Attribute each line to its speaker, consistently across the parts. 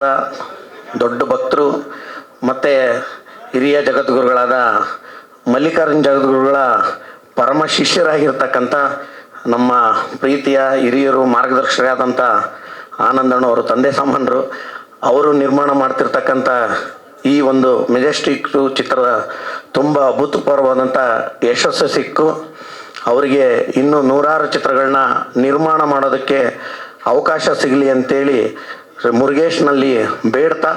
Speaker 1: ದೊಡ್ಡ ಭಕ್ತರು ಮತ್ತು ಹಿರಿಯ ಜಗದ್ಗುರುಗಳಾದ ಮಲ್ಲಿಕಾರ್ಜುನ ಜಗದ್ಗುರುಗಳ ಪರಮ ಶಿಷ್ಯರಾಗಿರ್ತಕ್ಕಂಥ ನಮ್ಮ ಪ್ರೀತಿಯ ಹಿರಿಯರು ಮಾರ್ಗದರ್ಶಕರಾದಂಥ ಆನಂದಣ್ಣವರು ತಂದೆ ಸಾಮಾನ್ಯರು ಅವರು ನಿರ್ಮಾಣ ಮಾಡ್ತಿರ್ತಕ್ಕಂಥ ಈ ಒಂದು ಮೆಜೆಸ್ಟಿಕ್ ಚಿತ್ರದ ತುಂಬ ಅಭೂತಪೂರ್ವವಾದಂಥ ಯಶಸ್ಸು ಸಿಕ್ಕು ಅವರಿಗೆ ಇನ್ನೂ ನೂರಾರು ಚಿತ್ರಗಳನ್ನ ನಿರ್ಮಾಣ ಮಾಡೋದಕ್ಕೆ ಅವಕಾಶ ಸಿಗಲಿ ಅಂತೇಳಿ ಮುರುಗೇಶ್ನಲ್ಲಿ ಬೇಡ್ತಾ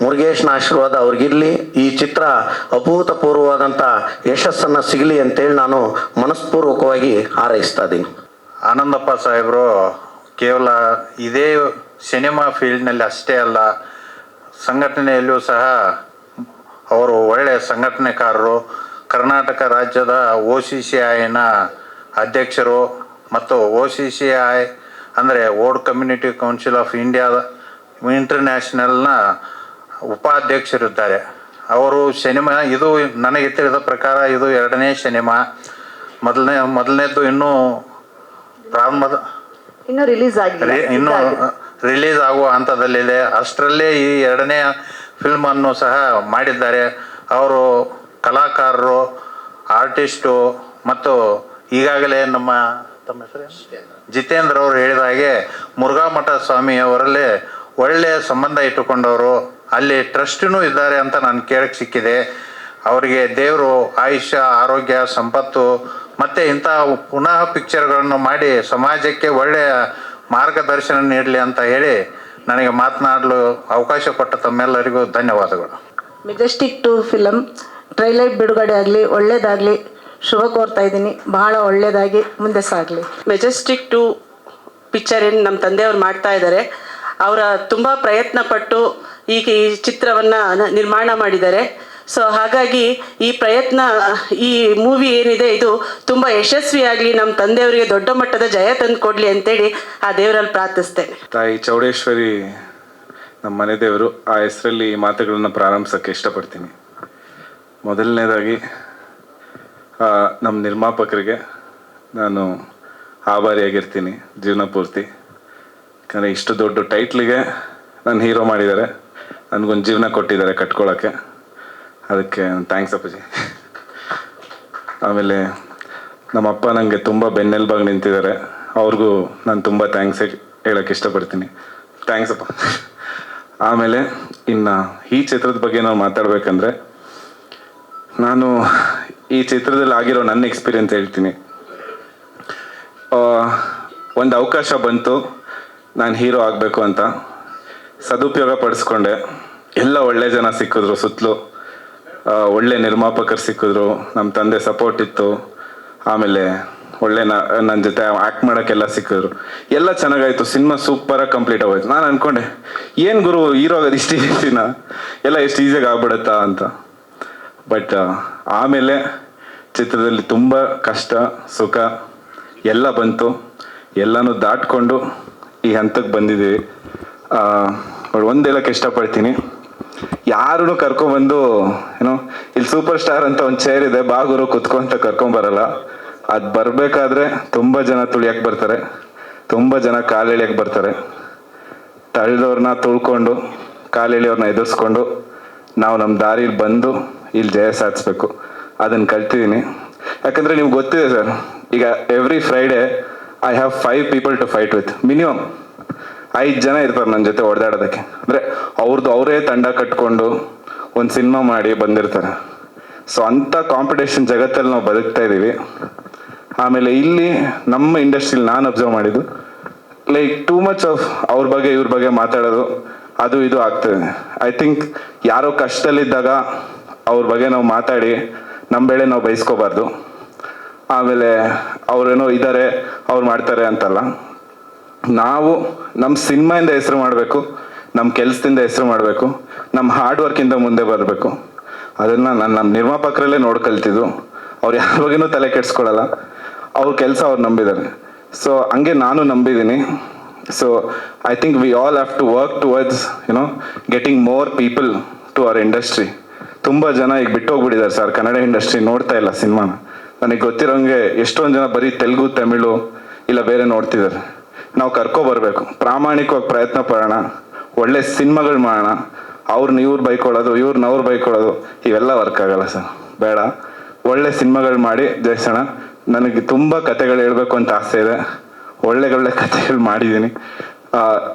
Speaker 1: ಮುರುಗೇಶ್ನ ಆಶೀರ್ವಾದ ಅವ್ರಿಗಿರಲಿ, ಈ ಚಿತ್ರ ಅಭೂತಪೂರ್ವವಾದಂಥ ಯಶಸ್ಸನ್ನು ಸಿಗಲಿ ಅಂತೇಳಿ ನಾನು ಮನಸ್ಪೂರ್ವಕವಾಗಿ ಹಾರೈಸ್ತಾ ಇದ್ದೀನಿ.
Speaker 2: ಆನಂದಪ್ಪ ಸಾಹೇಬರು ಕೇವಲ ಇದೇ ಸಿನಿಮಾ ಫೀಲ್ಡ್ನಲ್ಲಿ ಅಷ್ಟೇ ಅಲ್ಲ, ಸಂಘಟನೆಯಲ್ಲೂ ಸಹ ಅವರು ಒಳ್ಳೆಯ ಸಂಘಟನೆಕಾರರು. ಕರ್ನಾಟಕ ರಾಜ್ಯದ OCCIನ ಅಧ್ಯಕ್ಷರು ಮತ್ತು OCCI ಅಂದರೆ ವರ್ಲ್ಡ್ ಕಮ್ಯುನಿಟಿ ಕೌನ್ಸಿಲ್ ಆಫ್ ಇಂಡಿಯಾದ ಇಂಟರ್ನ್ಯಾಷನಲ್ನ ಉಪಾಧ್ಯಕ್ಷರಿದ್ದಾರೆ. ಅವರು ಸಿನಿಮಾ ಇದು ನನಗೆ ತಿಳಿದ ಪ್ರಕಾರ ಇದು 2ನೇ ಸಿನಿಮಾ. ಮೊದಲನೇದು ಇನ್ನೂ ರಿಲೀಸ್ ಆಗುವ ಹಂತದಲ್ಲಿದೆ. ಅಷ್ಟರಲ್ಲೇ ಈ 2ನೇ ಫಿಲ್ಮನ್ನು ಸಹ ಮಾಡಿದ್ದಾರೆ. ಅವರು ಕಲಾಕಾರರು, ಆರ್ಟಿಸ್ಟು ಮತ್ತು ಈಗಾಗಲೇ ನಮ್ಮ ತಮ್ಮ ಹೆಸರು ಜಿತೇಂದ್ರ ಅವರು ಹೇಳಿದ ಹಾಗೆ ಮುರುಘಾ ಮಠ ಸ್ವಾಮಿಯವರಲ್ಲೇ ಒಳ್ಳೆಯ ಸಂಬಂಧ ಇಟ್ಟುಕೊಂಡವರು, ಅಲ್ಲಿ ಟ್ರಸ್ಟಿನೂ ಇದ್ದಾರೆ ಅಂತ ನಾನು ಕೇಳಕ್ಕೆ ಸಿಕ್ಕಿದೆ. ಅವರಿಗೆ ದೇವರು ಆಯುಷ್ಯ, ಆರೋಗ್ಯ, ಸಂಪತ್ತು ಮತ್ತು ಇಂಥ ಪುನಃ ಪಿಕ್ಚರ್ಗಳನ್ನು ಮಾಡಿ ಸಮಾಜಕ್ಕೆ ಒಳ್ಳೆಯ ಮಾರ್ಗದರ್ಶನ ನೀಡಲಿ ಅಂತ ಹೇಳಿ ನನಗೆ ಮಾತನಾಡಲು ಅವಕಾಶ ಕೊಟ್ಟ ತಮ್ಮೆಲ್ಲರಿಗೂ ಧನ್ಯವಾದಗಳು.
Speaker 3: ಮೆಜೆಸ್ಟಿಕ್ 2 ಫಿಲಮ್ ಟ್ರೈಲರ್ ಬಿಡುಗಡೆ ಆಗಲಿ, ಒಳ್ಳೆಯದಾಗಲಿ, ಶುಭ ಕೋರ್ತಾ ಇದ್ದೀನಿ. ಬಹಳ ಒಳ್ಳೆಯದಾಗಿ ಮುಂದೆ ಸಾಗಲಿ.
Speaker 4: ಮೆಜೆಸ್ಟಿಕ್ 2 ಪಿಕ್ಚರ್ ಏನು ನಮ್ಮ ತಂದೆಯವರು ಮಾಡ್ತಾ ಇದ್ದಾರೆ. ಅವರ ತುಂಬ ಪ್ರಯತ್ನ ಪಟ್ಟು ಈಗ ಈ ಚಿತ್ರವನ್ನು ನಿರ್ಮಾಣ ಮಾಡಿದ್ದಾರೆ. ಸೊ ಹಾಗಾಗಿ ಈ ಪ್ರಯತ್ನ, ಈ ಮೂವಿ ಏನಿದೆ ಇದು ತುಂಬ ಯಶಸ್ವಿಯಾಗಲಿ, ನಮ್ಮ ತಂದೆಯವರಿಗೆ ದೊಡ್ಡ ಮಟ್ಟದ ಜಯ ತಂದು ಕೊಡಲಿ ಅಂತೇಳಿ ಆ ದೇವರಲ್ಲಿ ಪ್ರಾರ್ಥಿಸ್ತೇನೆ.
Speaker 5: ತಾಯಿ ಚೌಡೇಶ್ವರಿ ನಮ್ಮ ಮನೆ ದೇವರು, ಆ ಹೆಸರಲ್ಲಿ ಈ ಮಾತುಗಳನ್ನು ಪ್ರಾರಂಭಿಸೋಕ್ಕೆ ಇಷ್ಟಪಡ್ತೀನಿ. ಮೊದಲನೇದಾಗಿ ನಮ್ಮ ನಿರ್ಮಾಪಕರಿಗೆ ನಾನು ಆಭಾರಿಯಾಗಿರ್ತೀನಿ ಜೀವನ ಪೂರ್ತಿ. ಯಾಕಂದರೆ ಇಷ್ಟು ದೊಡ್ಡ ಟೈಟ್ಲಿಗೆ ನನ್ನ ಹೀರೋ ಮಾಡಿದ್ದಾರೆ, ನನಗೊಂದು ಜೀವನ ಕೊಟ್ಟಿದ್ದಾರೆ ಕಟ್ಕೊಳ್ಳೋಕ್ಕೆ. ಅದಕ್ಕೆ ಥ್ಯಾಂಕ್ಸ್ ಅಪ್ಪಾಜಿ. ಆಮೇಲೆ ನಮ್ಮಪ್ಪ ನನಗೆ ತುಂಬ ಬೆನ್ನೆಲುಬಾಗಿ ನಿಂತಿದ್ದಾರೆ, ಅವ್ರಿಗೂ ನಾನು ತುಂಬ ಥ್ಯಾಂಕ್ಸ್ ಹೇಳೋಕ್ಕೆ ಇಷ್ಟಪಡ್ತೀನಿ. ಥ್ಯಾಂಕ್ಸ್ ಅಪ್ಪ. ಆಮೇಲೆ ಇನ್ನು ಈ ಚಿತ್ರದ ಬಗ್ಗೆ ನಾವು ಮಾತಾಡಬೇಕಂದ್ರೆ, ನಾನು ಈ ಚಿತ್ರದಲ್ಲಿ ಆಗಿರೋ ನನ್ನ ಎಕ್ಸ್ಪೀರಿಯನ್ಸ್ ಹೇಳ್ತೀನಿ. ಒಂದು ಅವಕಾಶ ಬಂತು ನಾನು ಹೀರೋ ಆಗಬೇಕು ಅಂತ, ಸದುಪಯೋಗ ಪಡಿಸ್ಕೊಂಡೆ. ಎಲ್ಲ ಒಳ್ಳೆ ಜನ ಸಿಕ್ಕಿದ್ರು ಸುತ್ತಲೂ, ಒಳ್ಳೆ ನಿರ್ಮಾಪಕರು ಸಿಕ್ಕಿದ್ರು, ನಮ್ಮ ತಂದೆ ಸಪೋರ್ಟ್ ಇತ್ತು. ಆಮೇಲೆ ಒಳ್ಳೆ ನನ್ನ ಜೊತೆ ಆ್ಯಕ್ಟ್ ಮಾಡೋಕ್ಕೆಲ್ಲ ಸಿಕ್ಕಿದ್ರು, ಎಲ್ಲ ಚೆನ್ನಾಗಾಯಿತು. ಸಿನಿಮಾ ಸೂಪರಾಗಿ ಕಂಪ್ಲೀಟ್ ಆಗೋಯ್ತು. ನಾನು ಅಂದ್ಕೊಂಡೆ ಏನು ಗುರು ಹೀರೋ ಆಗೋದು ಇಷ್ಟು ಈಸಿನ, ಎಲ್ಲ ಎಷ್ಟು ಈಸಿಯಾಗಿ ಆಗ್ಬಿಡುತ್ತಾ ಅಂತ. ಬಟ್ ಆಮೇಲೆ ಚಿತ್ರದಲ್ಲಿ ತುಂಬ ಕಷ್ಟ ಸುಖ ಎಲ್ಲ ಬಂತು, ಎಲ್ಲನೂ ದಾಟ್ಕೊಂಡು ಈ ಹಂತಕ್ಕೆ ಬಂದಿದ್ದೀವಿ. ಒಂದು ಹೇಳೋಕ್ಕೆ ಇಷ್ಟಪಡ್ತೀನಿ, ಯಾರೂ ಕರ್ಕೊಂಬಂದು ಏನೋ ಇಲ್ಲಿ ಸೂಪರ್ ಸ್ಟಾರ್ ಅಂತ ಒಂದು ಚೇರ್ ಇದೆ ಬಾಗುರು ಕುತ್ಕೊಂತ ಕರ್ಕೊಂಬರಲ್ಲ. ಅದು ಬರಬೇಕಾದ್ರೆ ತುಂಬ ಜನ ತುಳಿಯಕ್ಕೆ ಬರ್ತಾರೆ, ತುಂಬ ಜನ ಕಾಲೆಳಿಯಕ್ಕೆ ಬರ್ತಾರೆ. ತಳ್ಳಿದವ್ರನ್ನ ತುಳ್ಕೊಂಡು ಕಾಲೆಳಿಯವ್ರನ್ನ ಎದುರಿಸ್ಕೊಂಡು ನಾವು ನಮ್ಮ ದಾರಿಲಿ ಬಂದು ಇಲ್ಲಿ ಜಯ ಸಾಧಿಸ್ಬೇಕು. ಅದನ್ನು ಕಲ್ತಿದ್ದೀನಿ. ಯಾಕಂದರೆ ನಿಮ್ಗೆ ಗೊತ್ತಿದೆ ಸರ್, ಈಗ every Friday I have 5 people to fight with. Minimum 5 ಜನ ಇರ್ತಾರೆ ನನ್ನ ಜೊತೆ ಹೊಡೆದಾಡೋದಕ್ಕೆ. ಅಂದರೆ ಅವರೇ ತಂಡ ಕಟ್ಕೊಂಡು ಒಂದು ಸಿನಿಮಾ ಮಾಡಿ ಬಂದಿರ್ತಾರೆ. ಸೊ ಅಂಥ ಕಾಂಪಿಟೇಷನ್ ಜಗತ್ತಲ್ಲಿ ನಾವು ಬದುಕ್ತಾ ಇದ್ದೀವಿ. ಆಮೇಲೆ ಇಲ್ಲಿ ನಮ್ಮ ಇಂಡಸ್ಟ್ರಿಲಿ ನಾನು ಅಬ್ಸರ್ವ್ ಮಾಡಿದ್ದು, ಲೈಕ್ ಟೂ ಮಚ್ ಆಫ್ ಅವ್ರ ಬಗ್ಗೆ ಇವ್ರ ಬಗ್ಗೆ ಮಾತಾಡೋದು ಅದು ಇದು ಆಗ್ತದೆ. ಐ ಥಿಂಕ್ ಯಾರೋ ಕಷ್ಟದಲ್ಲಿದ್ದಾಗ ಅವ್ರ ಬಗ್ಗೆ ನಾವು ಮಾತಾಡಿ ನಮ್ಮ ಬೆಳೆ ನಾವು ಬಯಸ್ಕೋಬಾರ್ದು. ಆಮೇಲೆ ಅವರೇನೋ ಇದ್ದಾರೆ ಅವ್ರು ಮಾಡ್ತಾರೆ ಅಂತಲ್ಲ, ನಾವು ನಮ್ಮ ಸಿನಿಮಾಯಿಂದ ಹೆಸರು ಮಾಡಬೇಕು, ನಮ್ಮ ಕೆಲಸದಿಂದ ಹೆಸರು ಮಾಡಬೇಕು, ನಮ್ಮ ಹಾರ್ಡ್ ವರ್ಕಿಂದ ಮುಂದೆ ಬರಬೇಕು. ಅದನ್ನು ನಮ್ಮ ನಿರ್ಮಾಪಕರಲ್ಲೇ ನೋಡ್ಕೊಳ್ತಿದ್ದು. ಅವ್ರು ಯಾರ ಬಗ್ಗೆನೂ ತಲೆ ಕೆಡಿಸ್ಕೊಳ್ಳಲ್ಲ, ಅವ್ರ ಕೆಲಸ ಅವ್ರು ನಂಬಿದ್ದಾರೆ. ಸೊ ಹಂಗೆ ನಾನು ನಂಬಿದ್ದೀನಿ. So I think we all have to work towards getting more people to our industry. ತುಂಬ ಜನ ಈಗ ಬಿಟ್ಟು ಹೋಗ್ಬಿಟ್ಟಿದ್ದಾರೆ ಸರ್, ಕನ್ನಡ ಇಂಡಸ್ಟ್ರಿ ನೋಡ್ತಾ ಇಲ್ಲ ಸಿನಿಮಾನ. ನನಗೆ ಗೊತ್ತಿರೋಂಗೆ ಎಷ್ಟೊಂದು ಜನ ಬರೀ ತೆಲುಗು, ತಮಿಳು ಇಲ್ಲ ಬೇರೆ ನೋಡ್ತಿದ್ದಾರೆ. ನಾವು ಕರ್ಕೊಬರ್ಬೇಕು, ಪ್ರಾಮಾಣಿಕವಾಗಿ ಪ್ರಯತ್ನ ಪಡೋಣ, ಒಳ್ಳೆ ಸಿನಿಮಾಗಳು ಮಾಡೋಣ. ಅವ್ರನ್ನ ಇವ್ರು ಬೈಕೊಳ್ಳೋದು, ಇವ್ರನ್ನ ಅವ್ರು ಬೈಕೊಳ್ಳೋದು ಇವೆಲ್ಲ ವರ್ಕ್ ಆಗಲ್ಲ ಸರ್, ಬೇಡ. ಒಳ್ಳೆ ಸಿನಿಮಾಗಳು ಮಾಡಿ ಜಯಿಸೋಣ. ನನಗೆ ತುಂಬ ಕತೆಗಳು ಹೇಳ್ಬೇಕು ಅಂತ ಆಸೆ ಇದೆ, ಒಳ್ಳೆ ಕತೆಗಳು ಮಾಡಿದ್ದೀನಿ.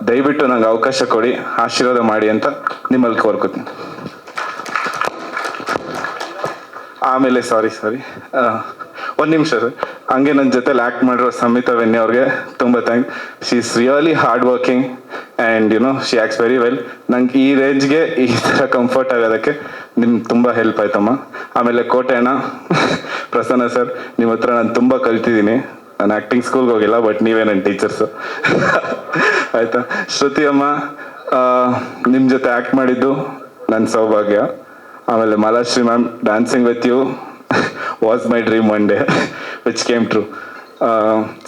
Speaker 5: ದಯವಿಟ್ಟು ನಂಗೆ ಅವಕಾಶ ಕೊಡಿ, ಆಶೀರ್ವಾದ ಮಾಡಿ ಅಂತ ನಿಮ್ಮಲ್ಲಿ ಕೋರ್ಕೋತೀನಿ. ಆಮೇಲೆ ಸಾರಿ ಒಂದು ನಿಮಿಷ ಸರ್, ಹಂಗೆ ನನ್ನ ಜೊತೆಲಿ ಆ್ಯಕ್ಟ್ ಮಾಡಿರೋ ಸಮಿತಾ ವೆನ್ನಿ ಅವ್ರಿಗೆ ತುಂಬ thanks. She is really hard working and she acts very well. ನಂಗೆ ಈ ರೇಂಜ್ಗೆ ಈ ಥರ ಕಂಫರ್ಟ್ ಆಗೋದಕ್ಕೆ ನಿಮ್ಗೆ ತುಂಬ ಹೆಲ್ಪ್ ಆಯ್ತಮ್ಮ. ಆಮೇಲೆ ಕೋಟೆಣ್ಣ ಪ್ರಸನ್ನ ಸರ್, ನಿಮ್ಮ ಹತ್ರ ನಾನು ತುಂಬ ಕಲ್ತಿದ್ದೀನಿ. ನಾನು ಆ್ಯಕ್ಟಿಂಗ್ ಸ್ಕೂಲ್ಗೆ ಹೋಗಿಲ್ಲ, ಬಟ್ ನೀವೇ ನನ್ನ ಟೀಚರ್ಸು ಆಯಿತಾ. ಶ್ರುತಿ ಅಮ್ಮ, ನಿಮ್ಮ ಜೊತೆ ಆ್ಯಕ್ಟ್ ಮಾಡಿದ್ದು ನನ್ನ ಸೌಭಾಗ್ಯ. ಆಮೇಲೆ Malashri ma'am, dancing with you was my dream one day which came true.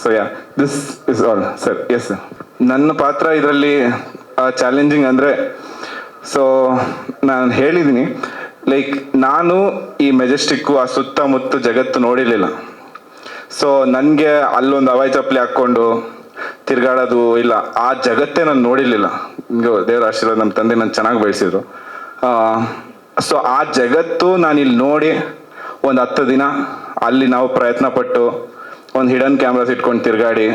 Speaker 5: So yeah, this is all sir. Yes sir, ನನ್ನ ಪಾತ್ರ ಇದರಲ್ಲಿ ಚಾಲೆಂಜಿಂಗ್ ಅಂದರೆ, ಸೊ ನಾನು ಹೇಳಿದ್ದೀನಿ, ಲೈಕ್ ನಾನು ಈ ಮೆಜೆಸ್ಟಿಕ್ಕು ಆ ಸುತ್ತಮುತ್ತ ಜಗತ್ತು ನೋಡಿರಲಿಲ್ಲ. ಸೊ ನನಗೆ ಅಲ್ಲೊಂದು ಹವಾಯಿ ಚಪ್ಪಲಿ ಹಾಕ್ಕೊಂಡು ತಿರ್ಗಾಡೋದು ಇಲ್ಲ, ಆ ಜಗತ್ತೇ ನಾನು ನೋಡಿರಲಿಲ್ಲ. ದೇವರ ಆಶೀರ್ವಾದ, ನಮ್ಮ ತಂದೆ ನಾನು ಚೆನ್ನಾಗಿ ಬೆಳೆಸಿದ್ರು. ಸೊ ಆ ಜಗತ್ತು ನಾನು ಇಲ್ಲಿ ನೋಡಿ ಒಂದು 10 ದಿನ ಅಲ್ಲಿ ನಾವು ಪ್ರಯತ್ನ ಪಟ್ಟು ಒಂದು ಹಿಡನ್ ಕ್ಯಾಮ್ರಾಸ್ ಇಟ್ಕೊಂಡು ತಿರ್ಗಾಡಿ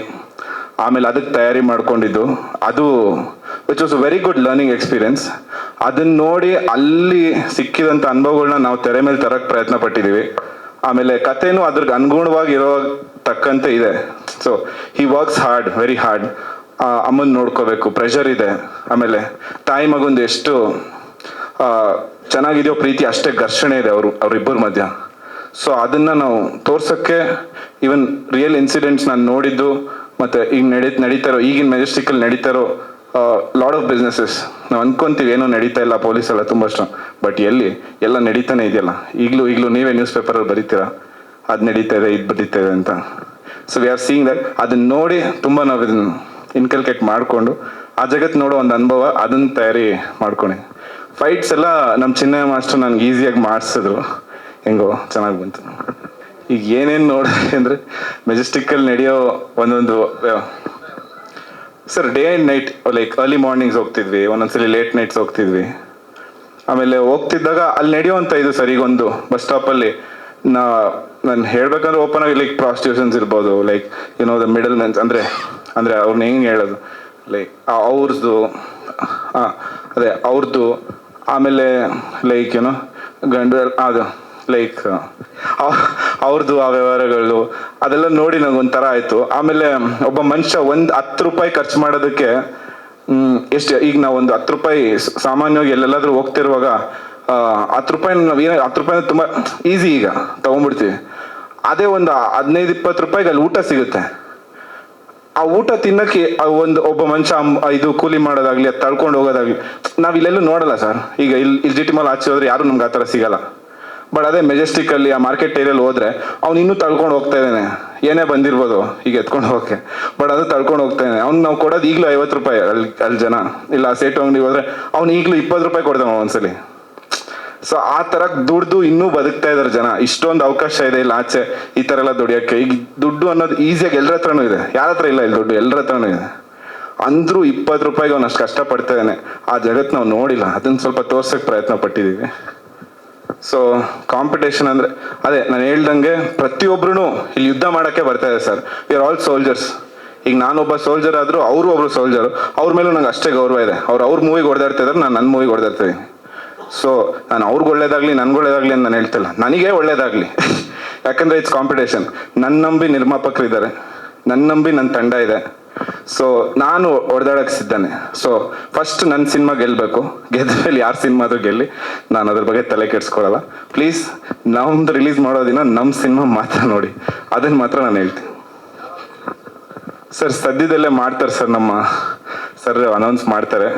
Speaker 5: ಆಮೇಲೆ ಅದಕ್ಕೆ ತಯಾರಿ ಮಾಡ್ಕೊಂಡಿದ್ದು, ಅದು which was a very good learning experience. ಅದನ್ನ ನೋಡಿ ಅಲ್ಲಿ ಸಿಕ್ಕಿದಂಥ ಅನುಭವಗಳನ್ನ ನಾವು ತೆರೆ ಮೇಲೆ ತರಕ್ಕೆ ಪ್ರಯತ್ನ ಪಟ್ಟಿದ್ದೀವಿ. ಆಮೇಲೆ ಕಥೆನೂ ಅದ್ರಿಗೆ ಅನುಗುಣವಾಗಿ ಇರೋ ತಕ್ಕಂತೆ ಇದೆ. So he works hard, very hard. ಅಮ್ಮನ ನೋಡ್ಕೋಬೇಕು, ಪ್ರೆಷರ್ ಇದೆ. ಆಮೇಲೆ ತಾಯಿ ಮಗುಂದು ಎಷ್ಟು ಚೆನ್ನಾಗಿದೆಯೋ ಪ್ರೀತಿ, ಅಷ್ಟೇ ಘರ್ಷಣೆ ಇದೆ ಅವ್ರಿಬ್ಬರ ಮಧ್ಯ. ಸೊ ಅದನ್ನು ನಾವು ತೋರ್ಸೋಕ್ಕೆ ಈವನ್ ರಿಯಲ್ ಇನ್ಸಿಡೆಂಟ್ಸ್ ನಾನು ನೋಡಿದ್ದು, ಮತ್ತು ಈಗ ನಡೀತಾರೋ ಈಗಿನ ಮೆಜೆಸ್ಟಿಕಲ್ಲಿ ನಡೀತಾರೋ ಲಾಡ್ ಆಫ್ ಬಿಸ್ನೆಸಸ್, ನಾವು ಅನ್ಕೊಂತೀವಿ ಏನೋ ನಡೀತಾ ಇಲ್ಲ, ಪೊಲೀಸ್ ಎಲ್ಲ ತುಂಬ ಇಷ್ಟ, ಬಟ್ ಎಲ್ಲ ನಡೀತಾನೆ ಇದೆಯಲ್ಲ. ಈಗಲೂ ನೀವೇ ನ್ಯೂಸ್ ಪೇಪರಲ್ಲಿ ಬರೀತೀರಾ, ಅದು ನಡೀತಾ ಇದೆ, ಇದು ಬರೀತಾ ಇದೆ ಅಂತ. So we are seeing that. ಅದನ್ನ ನೋಡಿ ತುಂಬ ನಾವು ಇದನ್ನು ಇನ್ಕಲ್ಕೇಟ್ ಮಾಡಿಕೊಂಡು ಆ ಜಗತ್ತು ನೋಡೋ ಒಂದು ಅನುಭವ, ಅದನ್ನು ತಯಾರಿ ಮಾಡ್ಕೊಂಡು. ಫೈಟ್ಸ್ ಎಲ್ಲ ನಮ್ಮ ಚಿನ್ನಯ್ಯ ಮಾಸ್ಟರ್ ನನಗೆ ಈಸಿಯಾಗಿ ಮಾಡಿಸಿದ್ರು, ಹೆಂಗೋ ಚೆನ್ನಾಗಿ ಬಂತು. ಈಗ ಏನೇನು ನೋಡಿದೆ ಅಂದರೆ, ಮೆಜೆಸ್ಟಿಕ್ಕಲ್ಲಿ ನಡೆಯೋ ಒಂದೊಂದು sir, day and night, like early mornings ಹೋಗ್ತಿದ್ವಿ, ಒಂದೊಂದ್ಸಲಿ ಲೇಟ್ ನೈಟ್ಸ್ ಹೋಗ್ತಿದ್ವಿ. ಆಮೇಲೆ ಹೋಗ್ತಿದ್ದಾಗ ಅಲ್ಲಿ ನಡೆಯುವಂಥ ಇದು ಸರ್, ಈಗ ಒಂದು ಬಸ್ ಸ್ಟಾಪಲ್ಲಿ ನಾನು ಹೇಳ್ಬೇಕಂದ್ರೆ ಓಪನ್ ಆಗಿ ಲೈಕ್ ಪ್ರಾಸ್ಟಿಟ್ಯೂಷನ್ಸ್ ಇರ್ಬೋದು, ಲೈಕ್ ದ ಮಿಡಲ್ ಮೆನ್ಸ್, ಅಂದರೆ ಅವ್ರನ್ನ ಹೆಂಗೆ ಹೇಳೋದು, ಲೈಕ್ ಅವ್ರದ್ದು ಆಮೇಲೆ ಲೈಕ್ ಗಂಡು ಅದು ಲೈಕ್ ಅವ್ರದ್ದು ಆ ವ್ಯವಹಾರಗಳು ಅದೆಲ್ಲ ನೋಡಿ ನಂಗೊಂಥರ ಆಯಿತು. ಆಮೇಲೆ ಒಬ್ಬ ಮನುಷ್ಯ ಒಂದು 10 ರೂಪಾಯಿ ಖರ್ಚು ಮಾಡೋದಕ್ಕೆ ಎಷ್ಟು, ಈಗ ನಾವು ಒಂದು 10 ರೂಪಾಯಿ ಸಾಮಾನ್ಯವಾಗಿ ಎಲ್ಲೆಲ್ಲಾದ್ರೂ ಹೋಗ್ತಿರುವಾಗ 10 ರೂಪಾಯಿ ನಾವು 10 ರೂಪಾಯಿ ತುಂಬ ಈಸಿ ಈಗ ತೊಗೊಂಡ್ಬಿಡ್ತೀವಿ. ಅದೇ ಒಂದು 15-20 ರೂಪಾಯಿಗೆ ಅಲ್ಲಿ ಊಟ ಸಿಗುತ್ತೆ. ಆ ಊಟ ತಿನ್ನಕ್ಕೆ ಒಬ್ಬ ಮನುಷ್ಯ ಇದು ಕೂಲಿ ಮಾಡೋದಾಗ್ಲಿ, ಅದು ತಳ್ಕೊಂಡು ಹೋಗೋದಾಗ್ಲಿ ನಾವು ಇಲ್ಲೆಲ್ಲೂ ನೋಡಲ್ಲ ಸರ್. ಈಗ ಇಲ್ಲಿ ಜಿಟಿ ಮಾಲ್ ಆಚೆ ಹೋದ್ರೆ ಯಾರು ನಮ್ಗೆ ಆ ಥರ ಸಿಗಲ್ಲ. ಬಟ್ ಅದೇ ಮೆಜೆಸ್ಟಿಕ್ಕಲ್ಲಿ ಆ ಮಾರ್ಕೆಟ್ ಏರಿಯಲ್ಲಿ ಹೋದ್ರೆ ಅವ್ನು ಇನ್ನೂ ತಳ್ಕೊಂಡು ಹೋಗ್ತಾ ಇದ್ದಾನೆ, ಏನೇ ಬಂದಿರ್ಬೋದು ಈಗ ಎತ್ಕೊಂಡು ಹೋಗಕ್ಕೆ, ಬಟ್ ಅದು ತಳ್ಕೊಂಡು ಹೋಗ್ತಾ ಇದ್ದಾನೆ. ಅವ್ನು ನಾವು ಕೊಡೋದು ಈಗಲೂ 50 ರೂಪಾಯಿ ಅಲ್ಲಿ ಜನ. ಇಲ್ಲ ಸೇಟು ಅಂಗಡಿಗೆ ಹೋದ್ರೆ ಅವ್ನು ಈಗಲೂ 20 ರೂಪಾಯಿ ಕೊಡ್ತಾವ ಒಂದ್ಸಲಿ. ಸೊ ಆ ಥರ ದುಡ್ದು ಇನ್ನೂ ಬದುಕ್ತಾ ಇದಾರೆ ಜನ. ಇಷ್ಟೊಂದು ಅವಕಾಶ ಇದೆ ಇಲ್ಲಿ ಆಚೆ ಈ ಥರ ಎಲ್ಲ ದುಡಿಯೋಕ್ಕೆ. ಈಗ ದುಡ್ಡು ಅನ್ನೋದು ಈಸಿಯಾಗಿ ಎಲ್ಲರ ಹತ್ರನೂ ಇದೆ, ಯಾರ ಹತ್ರ ಇಲ್ಲ ಇಲ್ಲಿ ದುಡ್ಡು, ಎಲ್ಲರ ಹತ್ರನೂ ಇದೆ. ಅಂದ್ರೂ 20 ರೂಪಾಯಿಗೆ ಅವ್ನು ಅಷ್ಟು ಕಷ್ಟಪಡ್ತಾ ಇದ್ದಾನೆ. ಆ ಜಗತ್ತು ನಾವು ನೋಡಿಲ್ಲ, ಅದನ್ನು ಸ್ವಲ್ಪ ತೋರ್ಸೋಕ್ಕೆ ಪ್ರಯತ್ನ ಪಟ್ಟಿದ್ದೀವಿ. ಸೊ ಕಾಂಪಿಟೇಷನ್ ಅಂದರೆ ಅದೇ ನಾನು ಹೇಳ್ದಂಗೆ ಪ್ರತಿಯೊಬ್ಬರೂ ಇಲ್ಲಿ ಯುದ್ಧ ಮಾಡೋಕ್ಕೆ ಬರ್ತಾ ಇದೆ sir. We are all soldiers. ಈಗ ನಾನೊಬ್ಬ ಸೋಲ್ಜರ್ ಆದರೂ ಅವರು ಒಬ್ಬರು ಸೋಲ್ಜರು. ಅವ್ರ ಮೇಲೂ ನಂಗೆ ಅಷ್ಟೇ ಗೌರವ ಇದೆ. ಅವ್ರ ಮೂವಿಗೆ ಹೊಡೆದಾಡ್ತಾ ಇದ್ದಾರೆ, ನಾನು ನನ್ನ ಮೂವಿಗೆ ಹೊಡೆದಾಡ್ತಾ ಇದ್ದೀನಿ. ಸೊ ನಾನು ಅವ್ರಿಗೆ ಒಳ್ಳೇದಾಗಲಿ ನನ್ಗೆ ಒಳ್ಳೇದಾಗಲಿ ಅಂತ ನಾನು ಹೇಳ್ತಿಲ್ಲ, ನನಗೇ ಒಳ್ಳೇದಾಗಲಿ. ಯಾಕಂದರೆ ಇಟ್ಸ್ ಕಾಂಪಿಟೇಷನ್. ನನ್ನ ನಂಬಿ ನಿರ್ಮಾಪಕರು ಇದ್ದಾರೆ, ನನ್ನ ನಂಬಿ ನನ್ನ ತಂಡ ಇದೆ. ಸೊ ನಾನು ಹೊಡೆದಾಡಕ್ಕೆ ಸಿದ್ಧಾನೆ. ಸೊ ಫಸ್ಟ್ ನನ್ನ ಸಿನಿಮಾ ಗೆಲ್ಲಬೇಕು, ಗೆದ್ದ ಮೇಲೆ ಯಾರು ಸಿನಿಮಾ ಆದರೂ ಗೆಲ್ಲಿ, ನಾನು ಅದ್ರ ಬಗ್ಗೆ ತಲೆ ಕೆಡಿಸ್ಕೊಳ್ಳಲ್ಲ. ಪ್ಲೀಸ್ ನಮ್ದು ರಿಲೀಸ್ ಮಾಡೋ ದಿನ ನಮ್ಮ ಸಿನಿಮಾ ಮಾತ್ರ ನೋಡಿ, ಅದನ್ನು ಮಾತ್ರ ನಾನು ಹೇಳ್ತೀನಿ. ಸರ್ ಸದ್ಯದಲ್ಲೇ ಮಾಡ್ತಾರೆ ಸರ್, ನಮ್ಮ ಸರ್ ಅನೌನ್ಸ್ ಮಾಡ್ತಾರೆ.